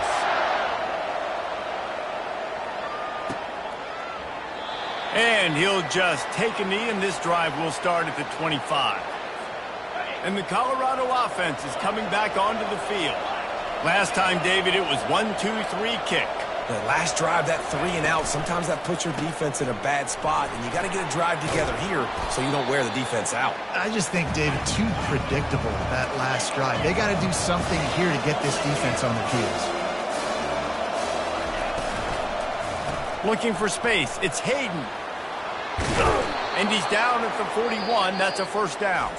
And he'll just take a knee, and this drive will start at the 25. And the Colorado offense is coming back onto the field. Last time, David, it was 1-2-3 kick. The last drive, that 3 and out, sometimes that puts your defense in a bad spot, and you got to get a drive together here so you don't wear the defense out. I just think, David, too predictable that last drive. They got to do something here to get this defense on their heels. Looking for space. It's Hayden. And he's down at the 41. That's a 1st down.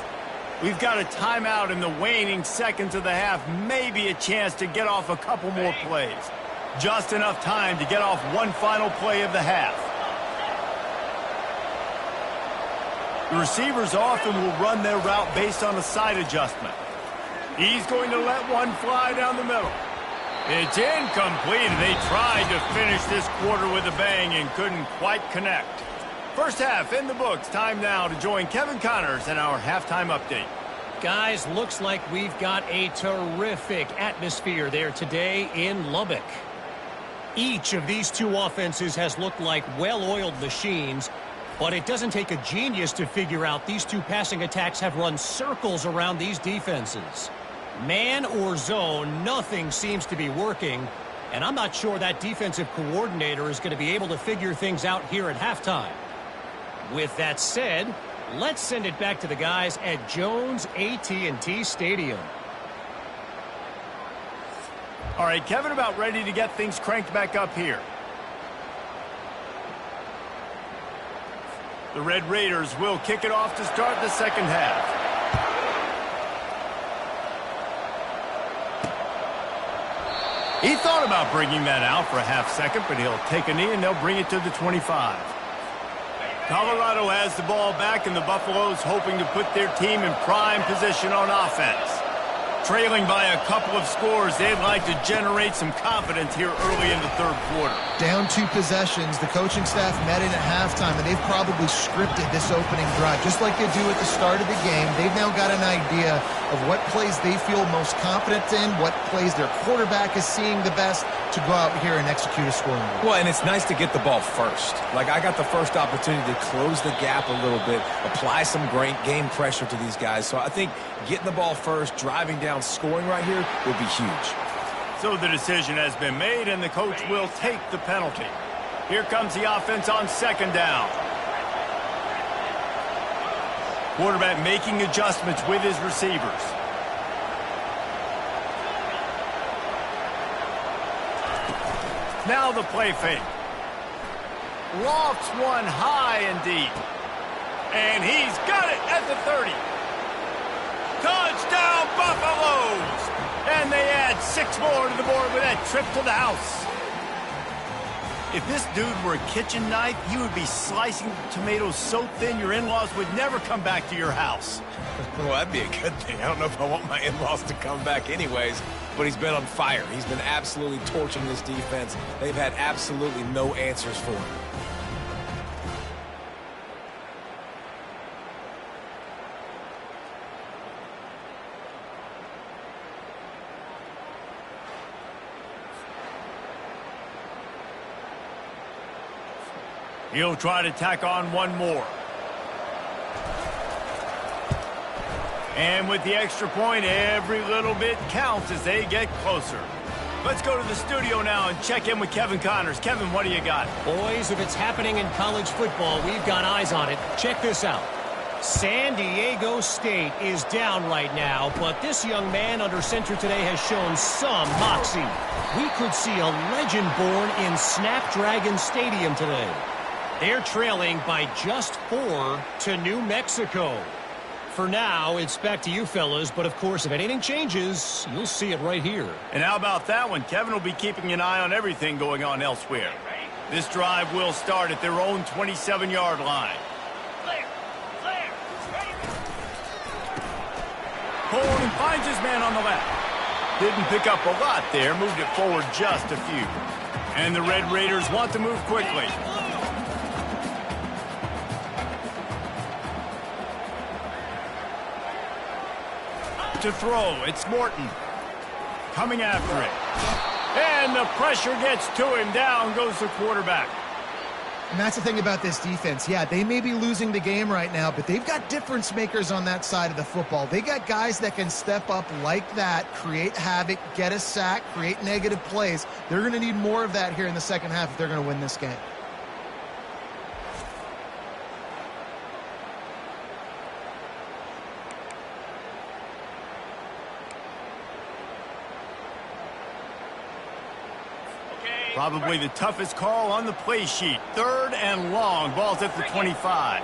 We've got a timeout in the waning seconds of the half. Maybe a chance to get off a couple more plays. Just enough time to get off one final play of the half. The receivers often will run their route based on a side adjustment. He's going to let one fly down the middle. It's incomplete, and they tried to finish this quarter with a bang and couldn't quite connect. First half in the books. Time now to join Kevin Connors in our halftime update. Guys, looks like we've got a terrific atmosphere there today in Lubbock. Each of these 2 offenses has looked like well-oiled machines, but it doesn't take a genius to figure out these 2 passing attacks have run circles around these defenses. Man or zone, nothing seems to be working, and I'm not sure that defensive coordinator is going to be able to figure things out here at halftime. With that said, let's send it back to the guys at Jones AT&T Stadium. All right, Kevin, about ready to get things cranked back up here. The Red Raiders will kick it off to start the 2nd half. He thought about bringing that out for a half second, but he'll take a knee and they'll bring it to the 25. Colorado has the ball back, and the Buffaloes hoping to put their team in prime position on offense. Trailing by a couple of scores, they'd like to generate some confidence here early in the third quarter. Down 2 possessions, the coaching staff met in at halftime, and they've probably scripted this opening drive. Just like they do at the start of the game, they've now got an idea of what plays they feel most confident in, what plays their quarterback is seeing the best to go out here and execute a scoring move. Well, and it's nice to get the ball first. Like, I got the first opportunity to close the gap a little bit, apply some great game pressure to these guys. So I think getting the ball first, driving down, scoring right here would be huge. So the decision has been made, and the coach will take the penalty. Here comes the offense on second down. Quarterback making adjustments with his receivers. Now the play fake. Lofts one high and deep. And he's got it at the 30. Touchdown, Buffaloes! And they add 6 more to the board with that trip to the house. If this dude were a kitchen knife, he would be slicing tomatoes so thin your in-laws would never come back to your house. Well, that'd be a good thing. I don't know if I want my in-laws to come back anyways, but he's been on fire. He's been absolutely torching this defense. They've had absolutely no answers for him. He'll try to tack on one more. And with the extra point, every little bit counts as they get closer. Let's go to the studio now and check in with Kevin Connors. Kevin, what do you got? Boys, if it's happening in college football, we've got eyes on it. Check this out. San Diego State is down right now, but this young man under center today has shown some moxie. We could see a legend born in Snapdragon Stadium today. They're trailing by just 4 to New Mexico. For now, it's back to you fellas, but of course, if anything changes, you'll see it right here. And how about that one? Kevin will be keeping an eye on everything going on elsewhere. This drive will start at their own 27-yard line. Pulling and finds his man on the left. Didn't pick up a lot there, moved it forward just a few. And the Red Raiders want to move quickly. To throw, it's Morton coming after it, and the pressure gets to him. Down goes the quarterback. And that's the thing about this defense. Yeah, they may be losing the game right now, but they've got difference makers on that side of the football. They got guys that can step up like that, create havoc, get a sack, create negative plays. They're going to need more of that here in the second half if they're going to win this game. Probably the toughest call on the play sheet. 3rd and long. Ball's at the 25.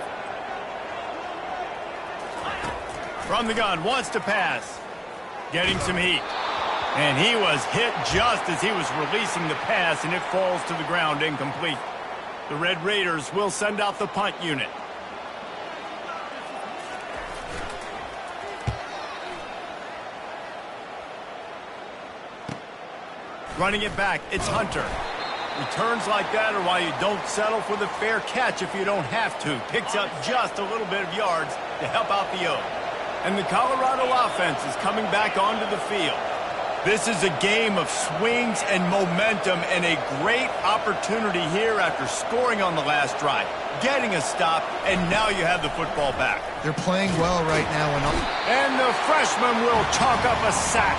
From the gun, wants to pass. Getting some heat. And he was hit just as he was releasing the pass, and it falls to the ground incomplete. The Red Raiders will send out the punt unit. Running it back, it's Hunter. Returns like that are why you don't settle for the fair catch if you don't have to. Picks up just a little bit of yards to help out the O. And the Colorado offense is coming back onto the field. This is a game of swings and momentum, and a great opportunity here after scoring on the last drive, getting a stop, and now you have the football back. They're playing well right now. And the freshman will chalk up a sack.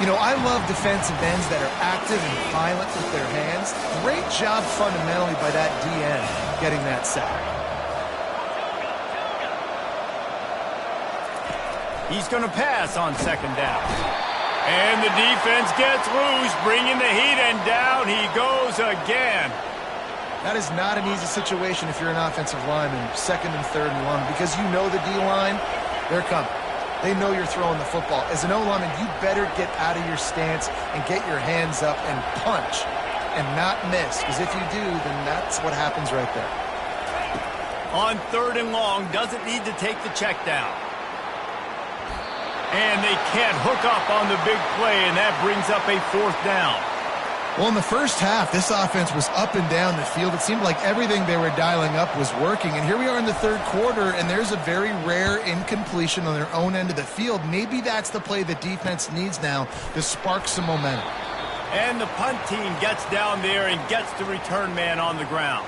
You know, I love defensive ends that are active and violent with their hands. Great job fundamentally by that DN getting that sack. He's going to pass on second down. And the defense gets loose, bringing the heat, and down he goes again. That is not an easy situation if you're an offensive lineman, 2nd and 3rd and long, because you know the D-line, they're coming. They know you're throwing the football. As an O-lineman, you better get out of your stance and get your hands up and punch and not miss. Because if you do, then that's what happens right there. On 3rd and long, doesn't need to take the check down. And they can't hook up on the big play, and that brings up a 4th down. Well, in the first half, this offense was up and down the field. It seemed like everything they were dialing up was working. And here we are in the third quarter, and there's a very rare incompletion on their own end of the field. Maybe that's the play the defense needs now to spark some momentum. And the punt team gets down there and gets the return man on the ground.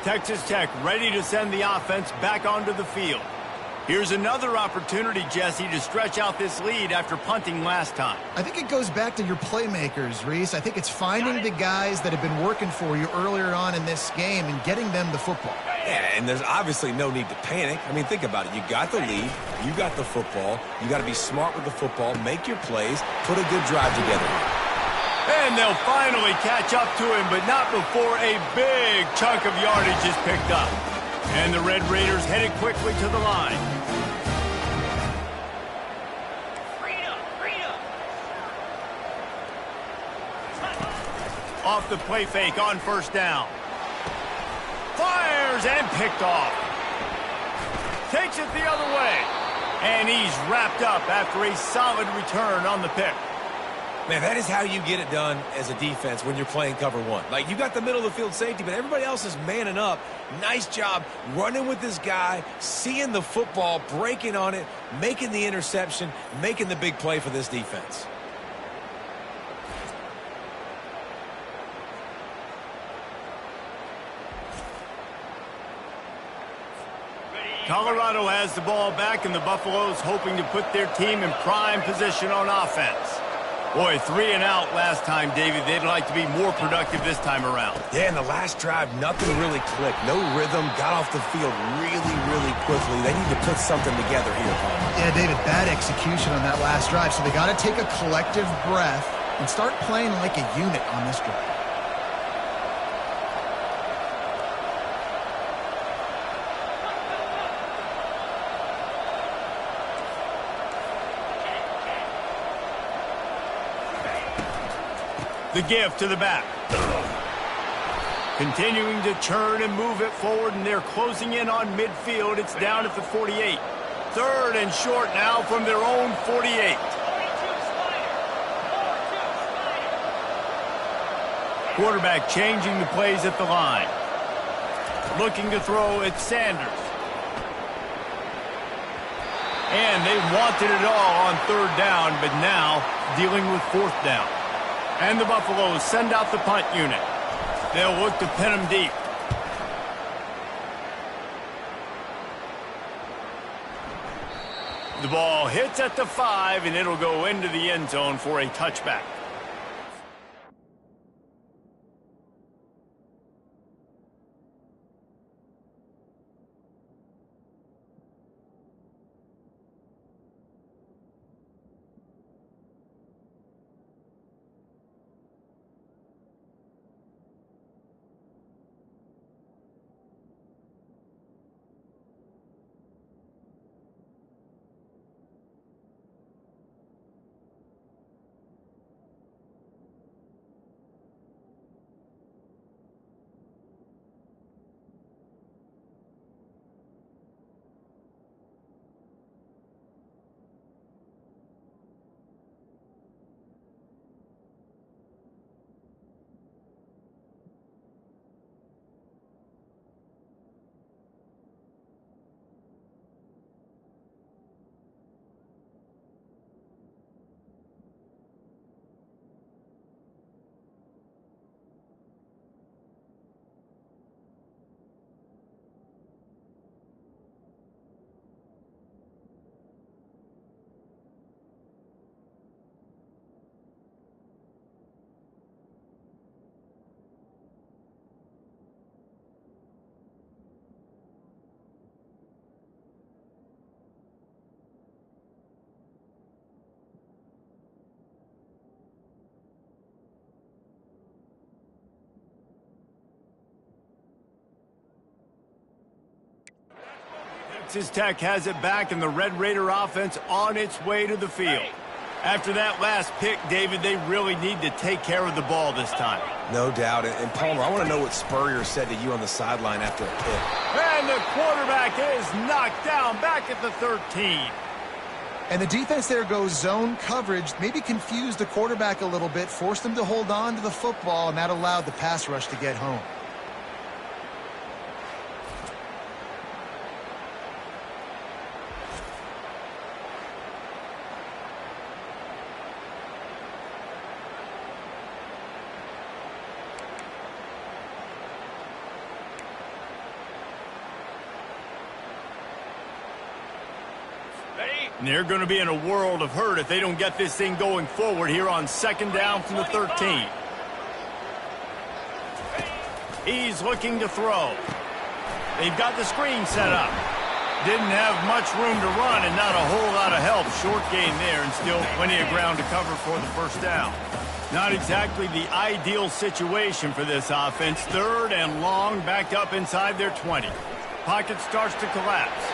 Texas Tech ready to send the offense back onto the field. Here's another opportunity, Jesse, to stretch out this lead after punting last time. I think it goes back to your playmakers, Reese. I think it's finding the guys that have been working for you earlier on in this game and getting them the football. Yeah, and there's obviously no need to panic. I mean, think about it. You got the lead. You got the football. You got to be smart with the football, make your plays, put a good drive together. And they'll finally catch up to him, but not before a big chunk of yardage is picked up. And the Red Raiders headed quickly to the line. Off the play fake on 1st down. Fires and picked off. Takes it the other way. And he's wrapped up after a solid return on the pick. Man, that is how you get it done as a defense when you're playing cover 1. Like, you got the middle of the field safety, but everybody else is manning up. Nice job running with this guy, seeing the football, breaking on it, making the interception, making the big play for this defense. Colorado has the ball back, and the Buffaloes hoping to put their team in prime position on offense. Boy, 3 and out last time, David. They'd like to be more productive this time around. Yeah, in the last drive, nothing really clicked. No rhythm, got off the field really, really quickly. They need to put something together here. Yeah, David, bad execution on that last drive. So they got to take a collective breath and start playing like a unit on this drive. The give to the back. Continuing to churn and move it forward, and they're closing in on midfield. It's down at the 48. 3rd and short now from their own 48. Quarterback changing the plays at the line. Looking to throw at Sanders. And they wanted it all on 3rd down, but now dealing with 4th down. And the Buffaloes send out the punt unit. They'll look to pin them deep. The ball hits at the 5, and it'll go into the end zone for a touchback. Texas Tech has it back, and the Red Raider offense on its way to the field. After that last pick, David, they really need to take care of the ball this time. No doubt. And Palmer, I want to know what Spurrier said to you on the sideline after a pick. And the quarterback is knocked down back at the 13. And the defense there goes zone coverage, maybe confused the quarterback a little bit, forced him to hold on to the football, and that allowed the pass rush to get home. And they're going to be in a world of hurt if they don't get this thing going forward here on second down from the 13. He's looking to throw. They've got the screen set up. Didn't have much room to run and not a whole lot of help. Short gain there and still plenty of ground to cover for the first down. Not exactly the ideal situation for this offense. Third and long, backed up inside their 20. Pocket starts to collapse.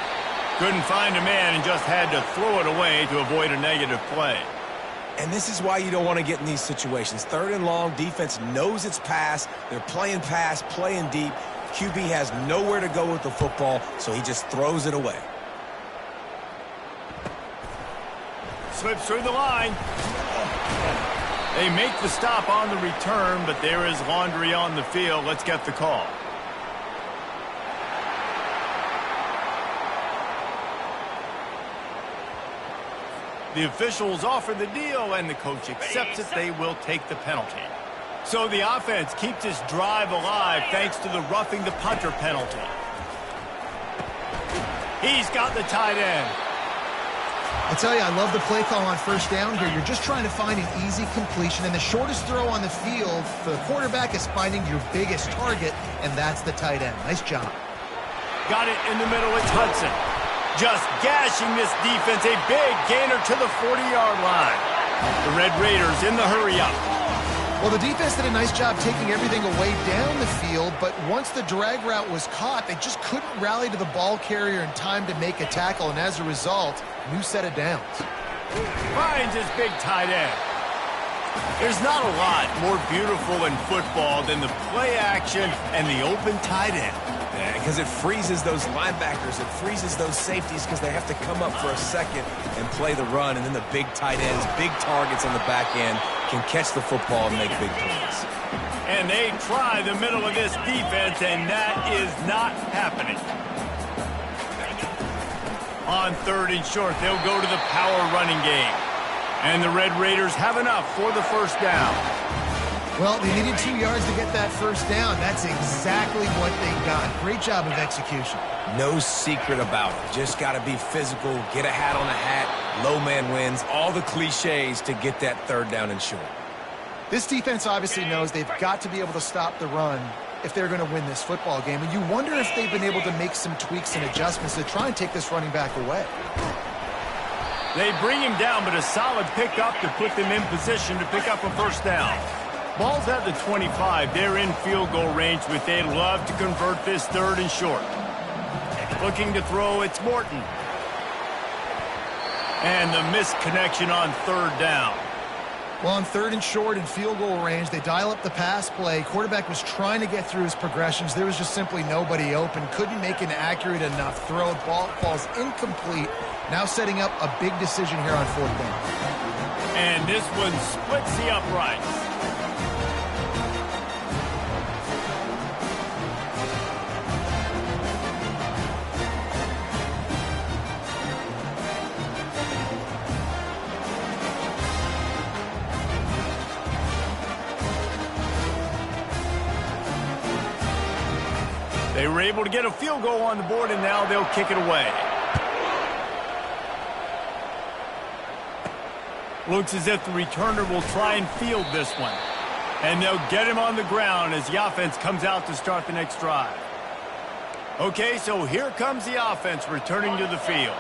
Couldn't find a man and just had to throw it away to avoid a negative play. And this is why you don't want to get in these situations. Third and long, defense knows it's pass. They're playing pass, playing deep. QB has nowhere to go with the football, so he just throws it away. Slips through the line. They make the stop on the return, but there is laundry on the field. Let's get the call. The officials offer the deal, and the coach accepts it. They will take the penalty. So the offense keeps this drive alive thanks to the roughing the punter penalty. He's got the tight end. I tell you, I love the play call on first down here. You're just trying to find an easy completion, and the shortest throw on the field for the quarterback is finding your biggest target, and that's the tight end. Nice job. Got it in the middle. It's Hudson. Just gashing this defense. A big gainer to the 40-yard line. The Red Raiders in the hurry-up. Well, the defense did a nice job taking everything away down the field, but once the drag route was caught, they just couldn't rally to the ball carrier in time to make a tackle, and as a result, new set of downs. Finds his big tight end. There's not a lot more beautiful in football than the play action and the open tight end. Because it freezes those linebackers, it freezes those safeties because they have to come up for a second and play the run, and then the big tight ends, big targets on the back end can catch the football and make big plays. And they try the middle of this defense, and that is not happening. On third and short, they'll go to the power running game. And the Red Raiders have enough for the first down. Well, they needed 2 yards to get that first down. That's exactly what they got. Great job of execution. No secret about it. Just got to be physical, get a hat on a hat, low man wins, all the cliches to get that third down and short. This defense obviously knows they've got to be able to stop the run if they're going to win this football game. And you wonder if they've been able to make some tweaks and adjustments to try and take this running back away. They bring him down, but a solid pickup to put them in position to pick up a first down. Ball's at the 25. They're in field goal range, but they'd love to convert this third and short. Looking to throw, it's Morton. And the missed connection on third down. Well, on third and short in field goal range, they dial up the pass play. Quarterback was trying to get through his progressions. There was just simply nobody open. Couldn't make an accurate enough throw. Ball falls incomplete. Now setting up a big decision here on fourth down. And this one splits the uprights. They were able to get a field goal on the board, and now they'll kick it away. Looks as if the returner will try and field this one. And they'll get him on the ground as the offense comes out to start the next drive. Okay, so here comes the offense returning to the field.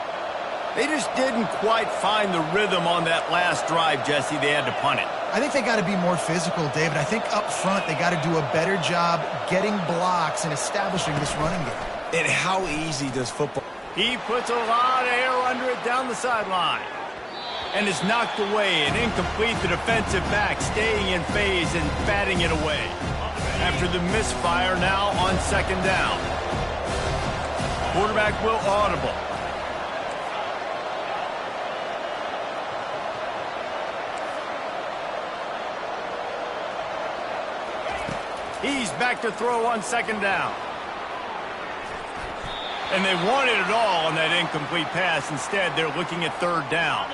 They just didn't quite find the rhythm on that last drive, Jesse. They had to punt it. I think they got to be more physical, David. I think up front they got to do a better job getting blocks and establishing this running game. And how easy does football... He puts a lot of air under it down the sideline. And is knocked away and incomplete. The defensive back staying in phase and batting it away. After the misfire, now on second down. Quarterback will audible. He's back to throw on second down. And they wanted it all on that incomplete pass. Instead, they're looking at third down.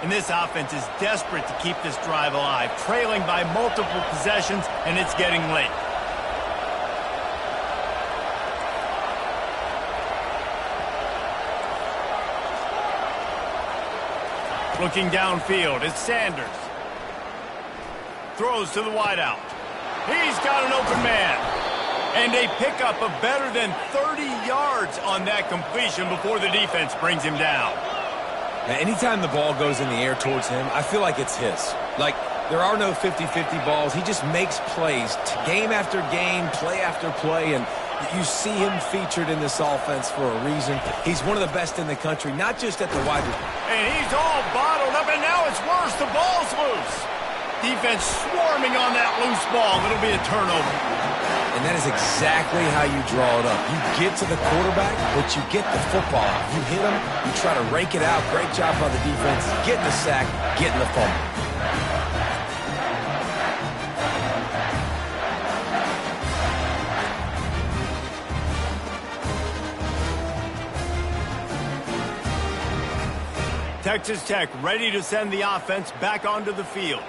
And this offense is desperate to keep this drive alive, trailing by multiple possessions, and it's getting late. Looking downfield, it's Sanders. Throws to the wideout. He's got an open man. And a pickup of better than 30 yards on that completion before the defense brings him down. Now, anytime the ball goes in the air towards him, I feel like it's his. Like, there are no 50-50 balls. He just makes plays, game after game, play after play, and you see him featured in this offense for a reason. He's one of the best in the country, not just at the wide receiver. And he's all bottled up, and now it's worse. The ball's loose. Defense swarming on that loose ball. It'll be a turnover. And that is exactly how you draw it up. You get to the quarterback, but you get the football. You hit him, you try to rake it out. Great job by the defense. Getting the sack, getting the fumble. Texas Tech ready to send the offense back onto the field.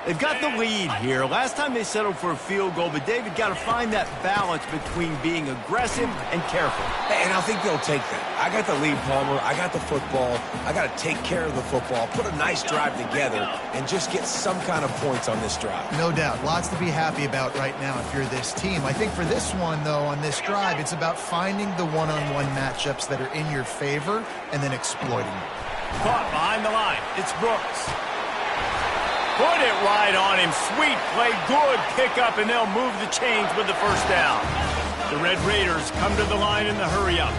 They've got the lead here. Last time they settled for a field goal, but David got to find that balance between being aggressive and careful. And I think they'll take that. I got the lead, Palmer. I got the football. I got to take care of the football, put a nice drive together, and just get some kind of points on this drive. No doubt. Lots to be happy about right now if you're this team. I think for this one, though, on this drive, it's about finding the one-on-one matchups that are in your favor and then exploiting them. Caught behind the line. It's Brooks. Put it right on him. Sweet play. Good pickup, and they'll move the chains with the first down. The Red Raiders come to the line in the hurry-up.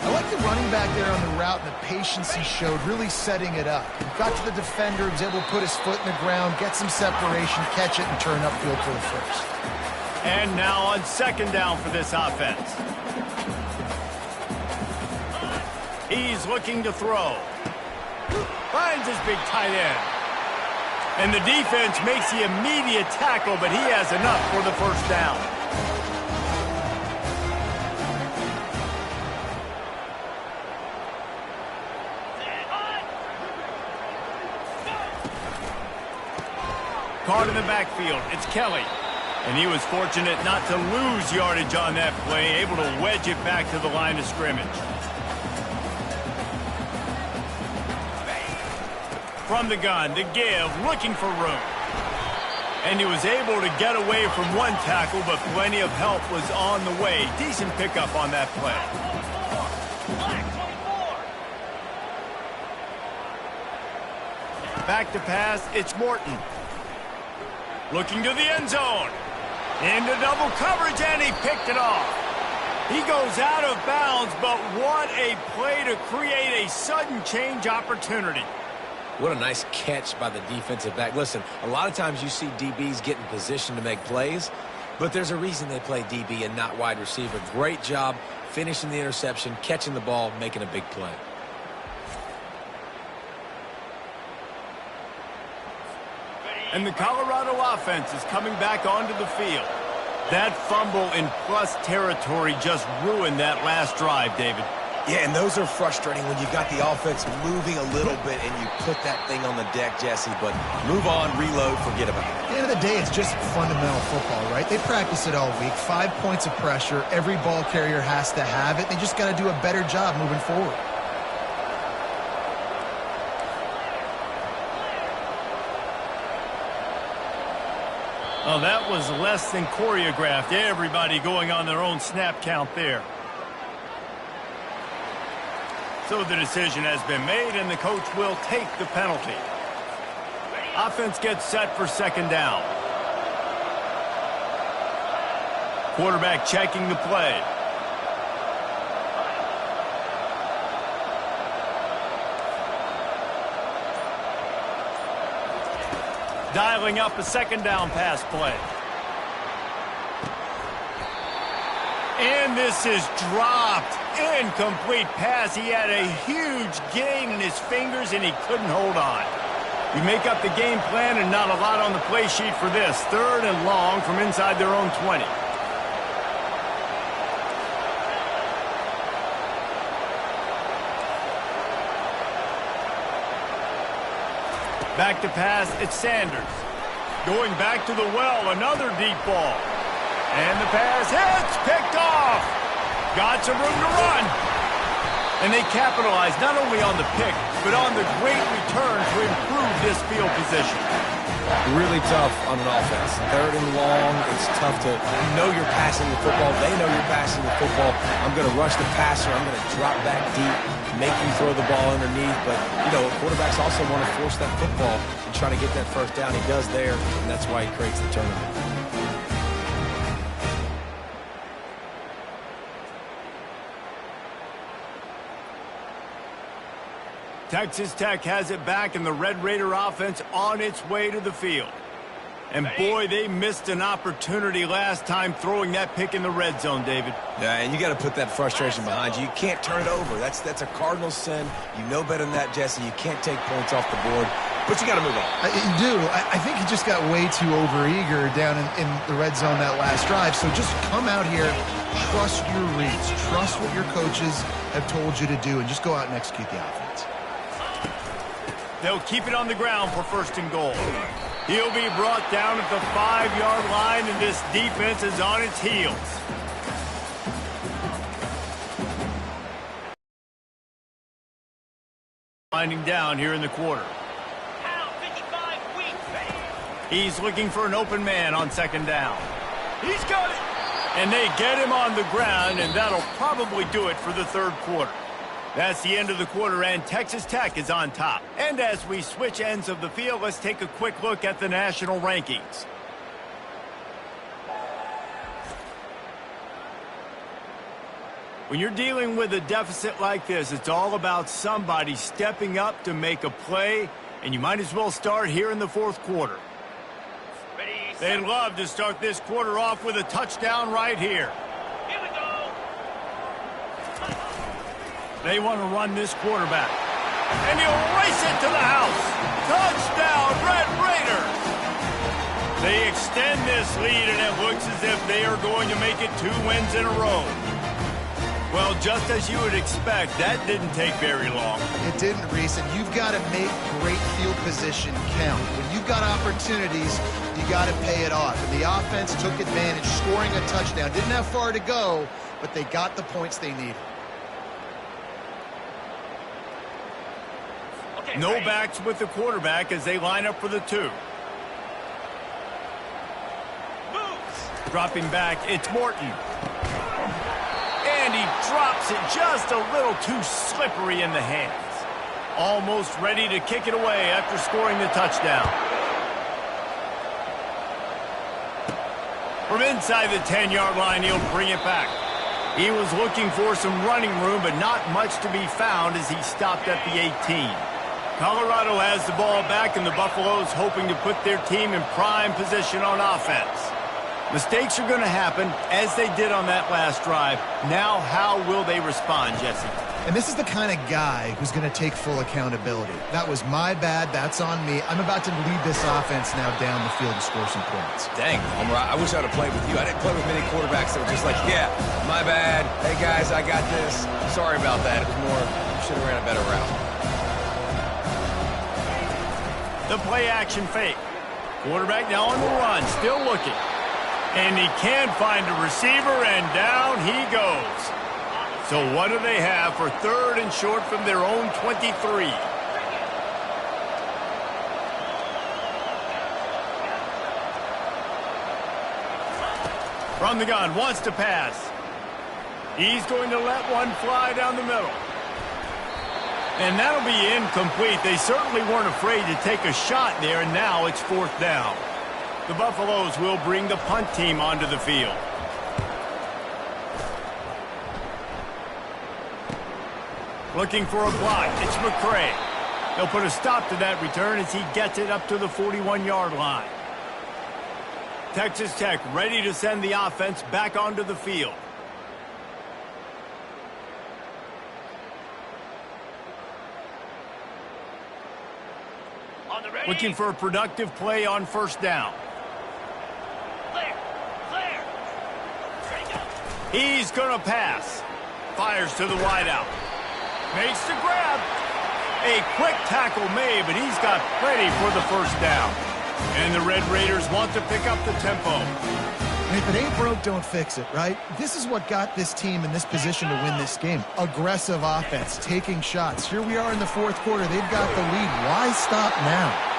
I like the running back there on the route and the patience he showed, really setting it up. Got to the defender, was able to put his foot in the ground, get some separation, catch it, and turn upfield for the first. And now on second down for this offense. He's looking to throw. Finds his big tight end. And the defense makes the immediate tackle, but he has enough for the first down. Caught in the backfield. It's Kelly. And he was fortunate not to lose yardage on that play, able to wedge it back to the line of scrimmage. From the gun to give, looking for room. And he was able to get away from one tackle, but plenty of help was on the way. Decent pickup on that play. Back to pass, it's Morton. Looking to the end zone. Into double coverage, and he picked it off. He goes out of bounds, but what a play to create a sudden change opportunity. What a nice catch by the defensive back. Listen, a lot of times you see DBs get in position to make plays, but there's a reason they play DB and not wide receiver. Great job finishing the interception, catching the ball, making a big play. And the Colorado offense is coming back onto the field. That fumble in plus territory just ruined that last drive, David. Yeah, and those are frustrating when you've got the offense moving a little bit and you put that thing on the deck, Jesse, but move on, reload, forget about it. At the end of the day, it's just fundamental football, right? They practice it all week. 5 points of pressure. Every ball carrier has to have it. They just got to do a better job moving forward. Oh, that was less than choreographed. Everybody going on their own snap count there. So the decision has been made, and the coach will take the penalty. Offense gets set for second down. Quarterback checking the play. Dialing up a second down pass play. And this is dropped. Incomplete pass. He had a huge gain in his fingers, and he couldn't hold on. You make up the game plan and not a lot on the play sheet for this. 3rd and long from inside their own 20. Back to pass, it's Sanders. Going back to the well, another deep ball. And the pass hits, picked off. Got some room to run. And they capitalize not only on the pick, but on the great return to improve this field position. Really tough on an offense. 3rd and long, it's tough to know you're passing the football. They know you're passing the football. I'm going to rush the passer. I'm going to drop back deep, make you throw the ball underneath. But, you know, quarterbacks also want to force that football and try to get that first down. He does there, and that's why he creates the turnover. Texas Tech has it back, and the Red Raider offense on its way to the field. And boy, they missed an opportunity last time throwing that pick in the red zone, David. Yeah, and you got to put that frustration behind you. You can't turn it over. That's a cardinal sin. You know better than that, Jesse. You can't take points off the board, but you got to move on. You do. I think he just got way too overeager down in the red zone that last drive. So just come out here, trust your reads, trust what your coaches have told you to do, and just go out and execute the offense. They'll keep it on the ground for 1st and goal. He'll be brought down at the 5-yard line, and this defense is on its heels. Winding down here in the quarter. Pound 55 weeks, baby. He's looking for an open man on 2nd down. He's got it! And they get him on the ground, and that'll probably do it for the 3rd quarter. That's the end of the quarter, and Texas Tech is on top. And as we switch ends of the field, let's take a quick look at the national rankings. When you're dealing with a deficit like this, it's all about somebody stepping up to make a play, and you might as well start here in the 4th quarter. Ready, They'd love to start this quarter off with a touchdown right here. here we go. They want to run this quarterback. And he'll race it to the house. Touchdown, Red Raiders. They extend this lead, and it looks as if they are going to make it 2 wins in a row. Well, just as you would expect, that didn't take very long. It didn't, Reese, and you've got to make great field position count. When you've got opportunities, you got to pay it off. And the offense took advantage, scoring a touchdown. Didn't have far to go, but they got the points they needed. Okay, No ready. backs with the quarterback as they line up for the 2. Moves. Dropping back, it's Morton. And he drops it just a little too slippery in the hands. Almost ready to kick it away after scoring the touchdown. From inside the 10-yard line, he'll bring it back. He was looking for some running room, but not much to be found as he stopped at the 18. Colorado has the ball back, and the Buffaloes hoping to put their team in prime position on offense. Mistakes are going to happen, as they did on that last drive. Now, how will they respond, Jesse? And this is the kind of guy who's going to take full accountability. That was my bad. That's on me. I'm about to lead this offense now down the field and score some points. Dang, Homer, I wish I would have played with you. I didn't play with many quarterbacks that were just like, yeah, my bad. Hey, guys, I got this. Sorry about that. It was more, should have ran a better route. The play action fake. Quarterback now on the run, still looking. And he can't find a receiver, and down he goes. So what do they have for 3rd and short from their own 23? From the gun, wants to pass. He's going to let one fly down the middle. And that'll be incomplete. They certainly weren't afraid to take a shot there, and now it's 4th down. The Buffaloes will bring the punt team onto the field. Looking for a block. It's McCray. They'll put a stop to that return as he gets it up to the 41-yard line. Texas Tech ready to send the offense back onto the field. On the ready. Looking for a productive play on first down. Clear. Clear. Ready, go. He's going to pass. Fires to the wideout. Makes the grab. A quick tackle made, but he's got plenty for the first down. And the Red Raiders want to pick up the tempo. And if it ain't broke, don't fix it, right? This is what got this team in this position to win this game. Aggressive offense, taking shots. Here we are in the fourth quarter. They've got the lead. Why stop now?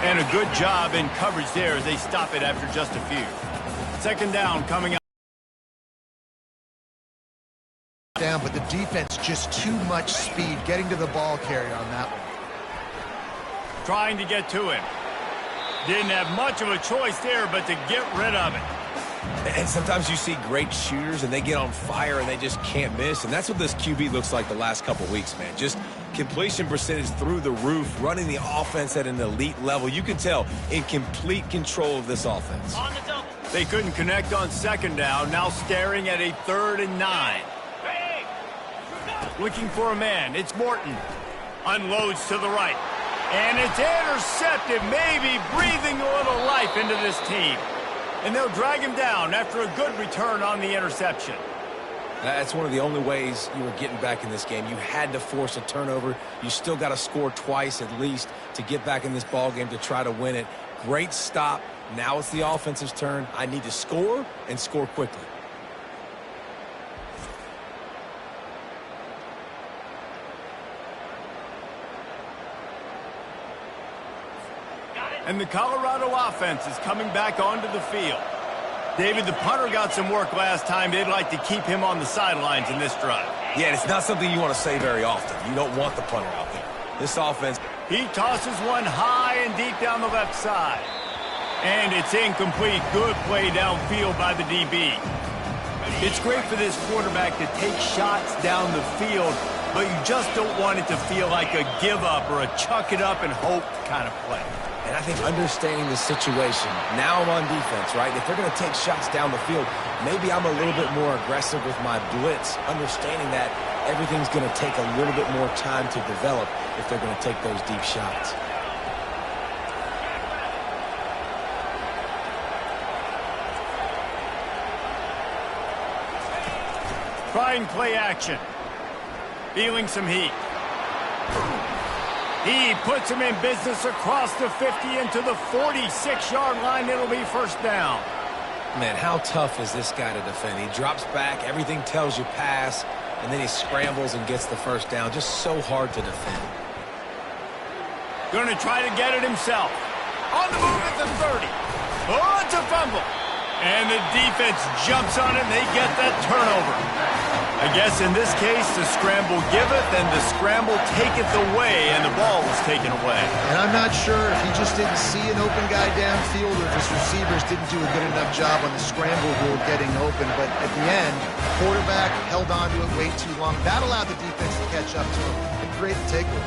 And a good job in coverage there as they stop it after just a few. Second down coming up. Down, but the defense just too much speed getting to the ball carrier on that one. Trying to get to him. Didn't have much of a choice there, but to get rid of it. And sometimes you see great shooters and they get on fire and they just can't miss. And that's what this QB looks like the last couple weeks, man. Just completion percentage through the roof, running the offense at an elite level. You can tell in complete control of this offense. On the double. They couldn't connect on second down, now staring at a 3rd and 9. Ready. Go. Looking for a man, it's Morton. Unloads to the right. And it's intercepted, maybe breathing a little life into this team. And they'll drag him down after a good return on the interception. That's one of the only ways you were getting back in this game. You had to force a turnover. You still got to score twice at least to get back in this ball game to try to win it. Great stop. Now it's the offense's turn. I need to score and score quickly. And the Colorado offense is coming back onto the field. David, the punter got some work last time. They'd like to keep him on the sidelines in this drive. Yeah, and it's not something you want to say very often. You don't want the punter out there. This offense. He tosses one high and deep down the left side. And it's incomplete. Good play downfield by the DB. It's great for this quarterback to take shots down the field, but you just don't want it to feel like a give up or a chuck it up and hope kind of play. And I think understanding the situation, now I'm on defense, right? If they're going to take shots down the field, maybe I'm a little bit more aggressive with my blitz, understanding that everything's going to take a little bit more time to develop if they're going to take those deep shots. Trying play action. Feeling some heat. He puts him in business across the 50 into the 46-yard line. It'll be first down. Man, how tough is this guy to defend? He drops back, everything tells you pass, and then he scrambles and gets the first down. Just so hard to defend. Going to try to get it himself. On the move at the 30. Oh, it's a fumble. And the defense jumps on it, and they get that turnover. I guess in this case, the scramble giveth and the scramble taketh away, and the ball was taken away. And I'm not sure if he just didn't see an open guy downfield or if his receivers didn't do a good enough job on the scramble rule getting open. But at the end, quarterback held on to it way too long. That allowed the defense to catch up to him and create the takeaway.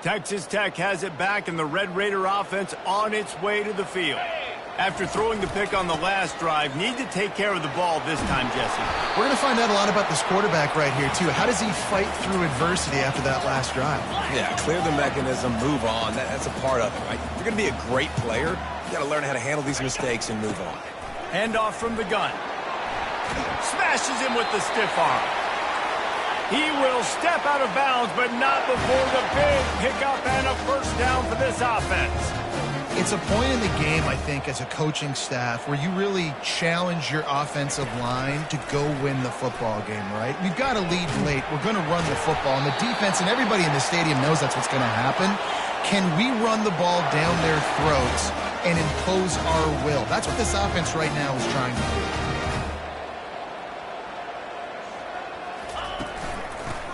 Texas Tech has it back, and the Red Raider offense on its way to the field. After throwing the pick on the last drive, need to take care of the ball this time, Jesse. We're going to find out a lot about this quarterback right here, too. How does he fight through adversity after that last drive? Yeah, clear the mechanism, move on. That's a part of it, right? If you're going to be a great player, you got to learn how to handle these mistakes and move on. Handoff from the gun. Smashes him with the stiff arm. He will step out of bounds, but not before the big pickup and a first down for this offense. It's a point in the game, I think, as a coaching staff where you really challenge your offensive line to go win the football game, right? We've got to lead late. We're going to run the football, and the defense and everybody in the stadium knows that's what's going to happen. Can we run the ball down their throats and impose our will? That's what this offense right now is trying to do.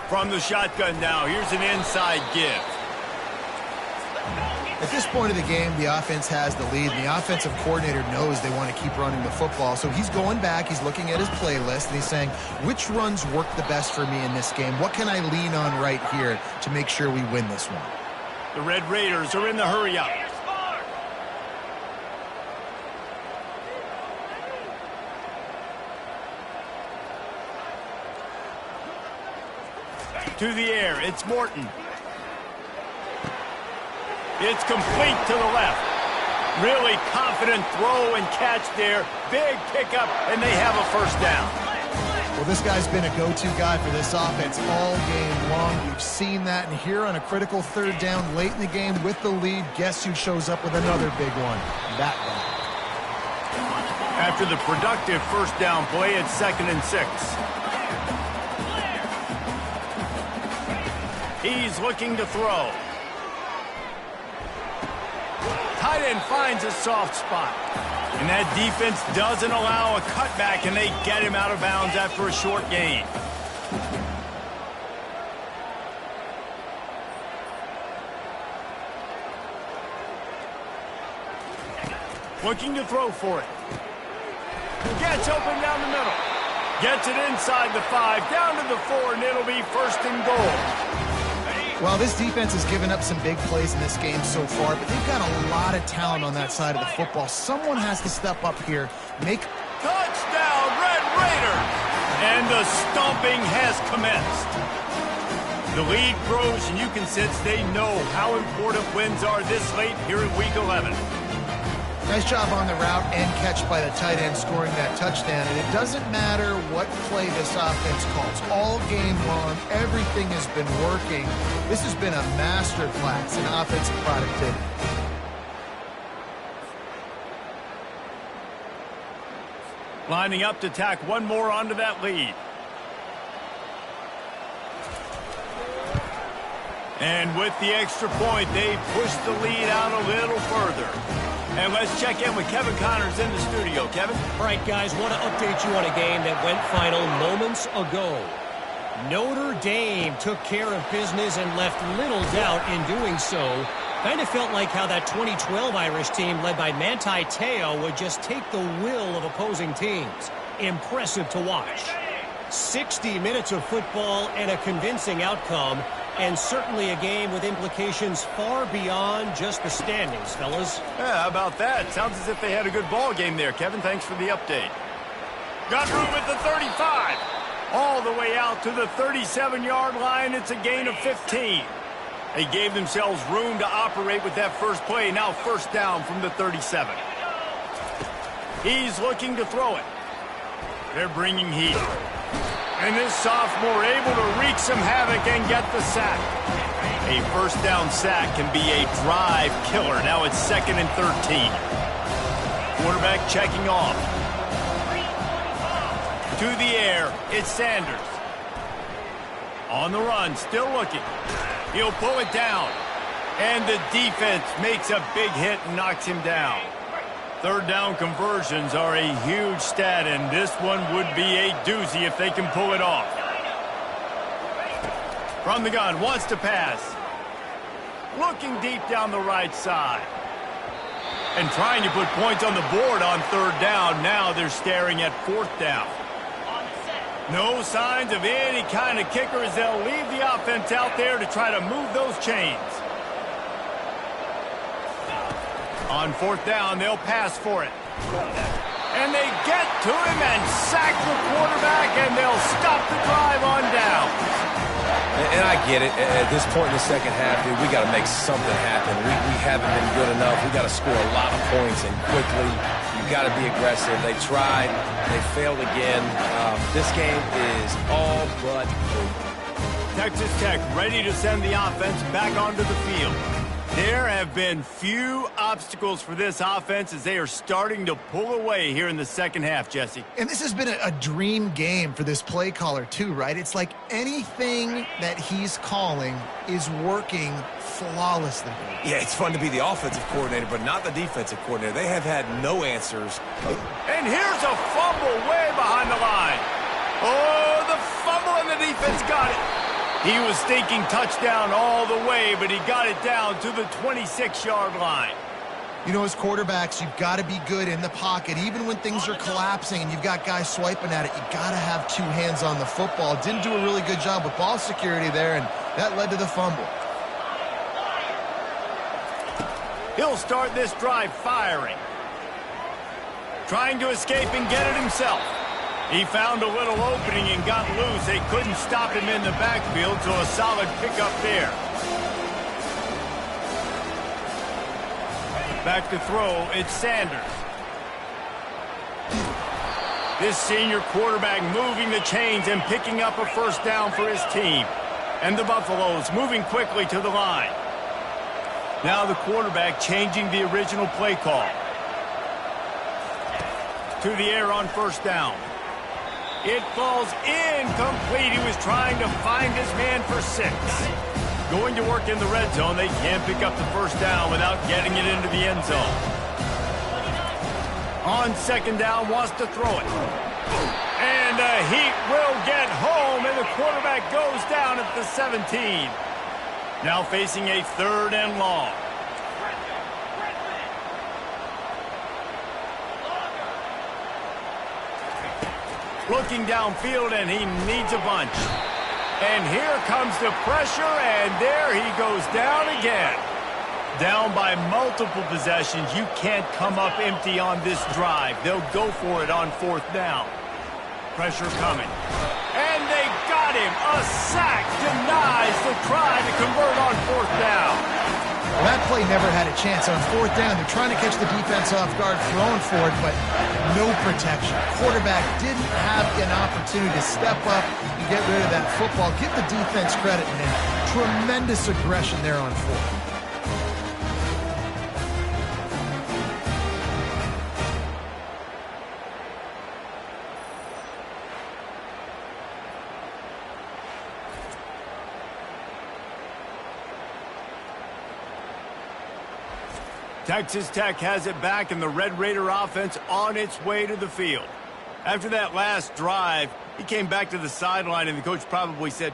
From the shotgun now, here's an inside give. At this point of the game, the offense has the lead, and the offensive coordinator knows they want to keep running the football. So he's going back, he's looking at his playlist, and he's saying, which runs work the best for me in this game? What can I lean on right here to make sure we win this one? The Red Raiders are in the hurry-up. To the air, it's Morton. It's complete to the left. Really confident throw and catch there. Big pickup, and they have a first down. Well, this guy's been a go-to guy for this offense all game long. We've seen that, and here on a critical third down late in the game with the lead, guess who shows up with another big one? That guy. After the productive first down play, it's 2nd and 6. He's looking to throw. Tight end finds a soft spot. And that defense doesn't allow a cutback, and they get him out of bounds after a short gain. Looking to throw for it. Gets open down the middle. Gets it inside the 5, down to the 4, and it'll be 1st and goal. Well, this defense has given up some big plays in this game so far, but they've got a lot of talent on that side of the football. Someone has to step up here, make... Touchdown, Red Raiders! And the stomping has commenced. The lead grows, and you can sense they know how important wins are this late here in Week 11. Nice job on the route and catch by the tight end scoring that touchdown. And it doesn't matter what play this offense calls. All game long, everything has been working. This has been a master class in offensive productivity. Lining up to tack one more onto that lead. And with the extra point, they push the lead out a little further. And let's check in with Kevin Connors in the studio. Kevin? All right, guys, want to update you on a game that went final moments ago. Notre Dame took care of business and left little doubt in doing so. Kind of felt like how that 2012 Irish team led by Manti Te'o would just take the will of opposing teams. Impressive to watch. 60 minutes of football and a convincing outcome, and certainly a game with implications far beyond just the standings, fellas. Yeah, how about that? Sounds as if they had a good ball game there, Kevin. Thanks for the update. Got room at the 35. All the way out to the 37-yard line. It's a gain of 15. They gave themselves room to operate with that first play. Now 1st down from the 37. He's looking to throw it. They're bringing heat. And this sophomore able to wreak some havoc and get the sack. A 1st down sack can be a drive killer. Now it's 2nd and 13. Quarterback checking off. To the air, it's Sanders. On the run, still looking. He'll pull it down. And the defense makes a big hit and knocks him down. 3rd down conversions are a huge stat, and this one would be a doozy if they can pull it off. From the gun, wants to pass. Looking deep down the right side. And trying to put points on the board on 3rd down. Now they're staring at 4th down. No signs of any kind of kicker as they'll leave the offense out there to try to move those chains. On 4th down, they'll pass for it. And they get to him and sack the quarterback, and they'll stop the drive on down. And I get it. At this point in the second half, dude, we got to make something happen. We haven't been good enough. We got to score a lot of points and quickly. You got to be aggressive. They tried. They failed again. This game is all but over. Texas Tech ready to send the offense back onto the field. There have been few obstacles for this offense as they are starting to pull away here in the second half, Jesse. And this has been a dream game for this play caller too, right? It's like anything that he's calling is working flawlessly. Yeah, it's fun to be the offensive coordinator, but not the defensive coordinator. They have had no answers. And here's a fumble way behind the line. Oh, the fumble and the defense got it. He was thinking touchdown all the way, but he got it down to the 26-yard line. You know, as quarterbacks, you've got to be good in the pocket. Even when things are collapsing and you've got guys swiping at it, you got to have 2 hands on the football. Didn't do a really good job with ball security there, and that led to the fumble. He'll start this drive firing. Trying to escape and get it himself. He found a little opening and got loose. They couldn't stop him in the backfield, so a solid pickup there. Back to throw, it's Sanders. This senior quarterback moving the chains and picking up a first down for his team. And the Buffaloes moving quickly to the line. Now the quarterback changing the original play call. To the air on first down. It falls incomplete. He was trying to find his man for 6. Going to work in the red zone. They can't pick up the first down without getting it into the end zone. On second down, wants to throw it. And the Heat will get home, and the quarterback goes down at the 17. Now facing a 3rd and long. Looking downfield, and he needs a bunch. And here comes the pressure, and there he goes down again. Down by multiple possessions. You can't come up empty on this drive. They'll go for it on 4th down. Pressure coming. And they got him. A sack denies the try to convert on 4th down. Well, that play never had a chance. On 4th down, they're trying to catch the defense off guard, throwing for it, but no protection. Quarterback didn't have an opportunity to step up and get rid of that football. Give the defense credit, man. Tremendous aggression there on 4th. Texas Tech has it back, and the Red Raider offense on its way to the field. After that last drive, he came back to the sideline, and the coach probably said,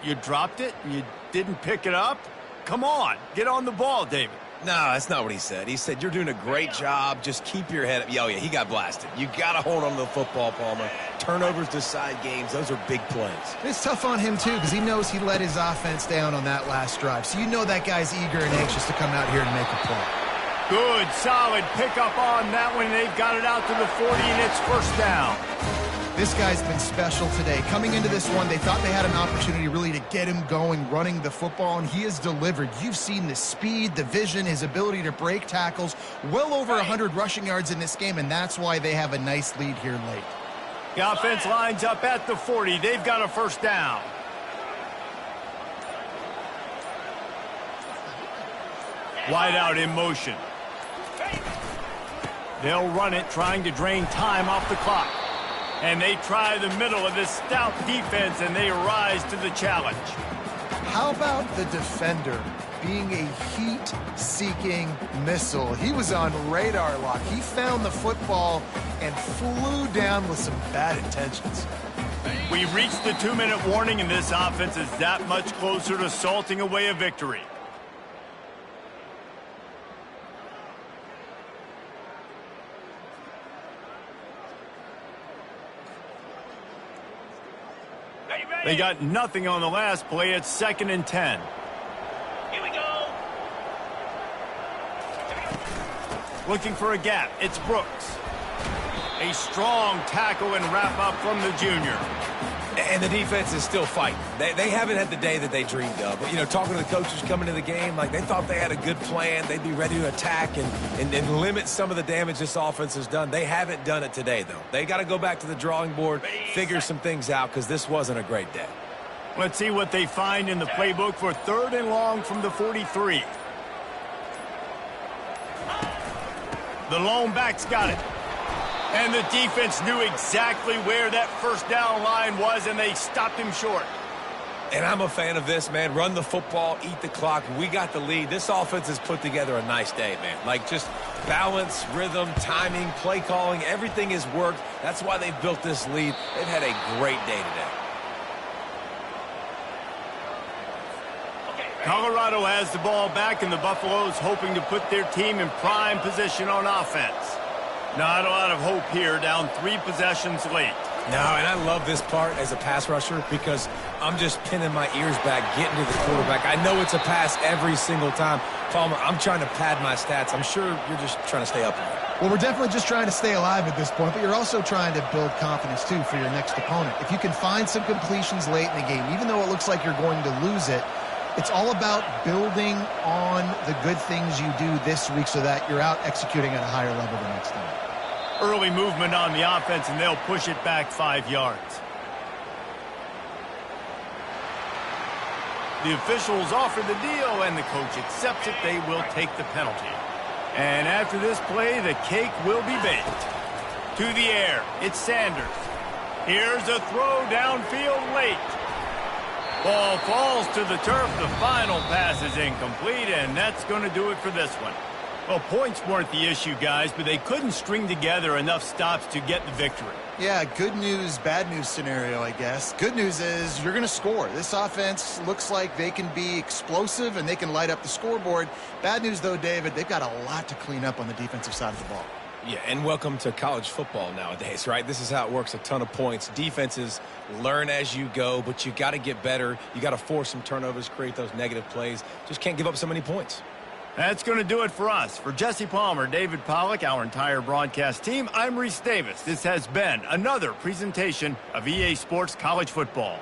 "You dropped it? You didn't pick it up? Come on, get on the ball, David." No, that's not what he said. He said, "You're doing a great job. Just keep your head up." Oh, yeah, he got blasted. You got to hold on to the football, Palmer. Turnovers decide games. Those are big plays. It's tough on him, too, because he knows he let his offense down on that last drive. So you know that guy's eager and anxious to come out here and make a play. Good, solid pickup on that one. They've got it out to the 40, and it's first down. This guy's been special today. Coming into this one, they thought they had an opportunity really to get him going, running the football, and he has delivered. You've seen the speed, the vision, his ability to break tackles. Well over 100 rushing yards in this game, and that's why they have a nice lead here late. The offense lines up at the 40. They've got a first down. Wide out in motion. They'll run it, trying to drain time off the clock. And they try the middle of this stout defense, and they rise to the challenge. How about the defender being a heat-seeking missile? He was on radar lock. He found the football and flew down with some bad intentions. We reached the 2-minute warning, and this offense is that much closer to salting away a victory. They got nothing on the last play. It's 2nd and 10. Here we go. Looking for a gap. It's Brooks. A strong tackle and wrap up from the junior. And the defense is still fighting. They haven't had the day that they dreamed of. But, you know, talking to the coaches coming to the game, like they thought they had a good plan. They'd be ready to attack and limit some of the damage this offense has done. They haven't done it today, though. They got to go back to the drawing board, figure some things out, because this wasn't a great day. Let's see what they find in the playbook for 3rd and long from the 43. The lone back's got it. And the defense knew exactly where that first down line was, and they stopped him short. And I'm a fan of this, man. Run the football, eat the clock. We got the lead. This offense has put together a nice day, man. Like, just balance, rhythm, timing, play calling, everything has worked. That's why they've built this lead. They've had a great day today. Colorado has the ball back, and the Buffaloes hoping to put their team in prime position on offense. Not a lot of hope here, down 3 possessions late. No, and I love this part as a pass rusher because I'm just pinning my ears back, getting to the quarterback. I know it's a pass every single time. Palmer, I'm trying to pad my stats. I'm sure you're just trying to stay up here. Well, we're definitely just trying to stay alive at this point, but you're also trying to build confidence, too, for your next opponent. If you can find some completions late in the game, even though it looks like you're going to lose it, it's all about building on the good things you do this week so that you're out executing at a higher level the next time. Early movement on the offense, and they'll push it back 5 yards. The officials offer the deal, and the coach accepts it. They will take the penalty. And after this play, the cake will be baked. To the air, it's Sanders. Here's a throw downfield late. Ball falls to the turf. The final pass is incomplete, and that's going to do it for this one. Well, points weren't the issue, guys, but they couldn't string together enough stops to get the victory. Yeah, good news, bad news scenario, I guess. Good news is you're going to score. This offense looks like they can be explosive and they can light up the scoreboard. Bad news, though, David, they've got a lot to clean up on the defensive side of the ball. Yeah, and welcome to college football nowadays, right? This is how it works, a ton of points. Defenses learn as you go, but you got to get better. You got to force some turnovers, create those negative plays. Just can't give up so many points. That's going to do it for us. For Jesse Palmer, David Pollack, our entire broadcast team, I'm Reese Davis. This has been another presentation of EA Sports College Football.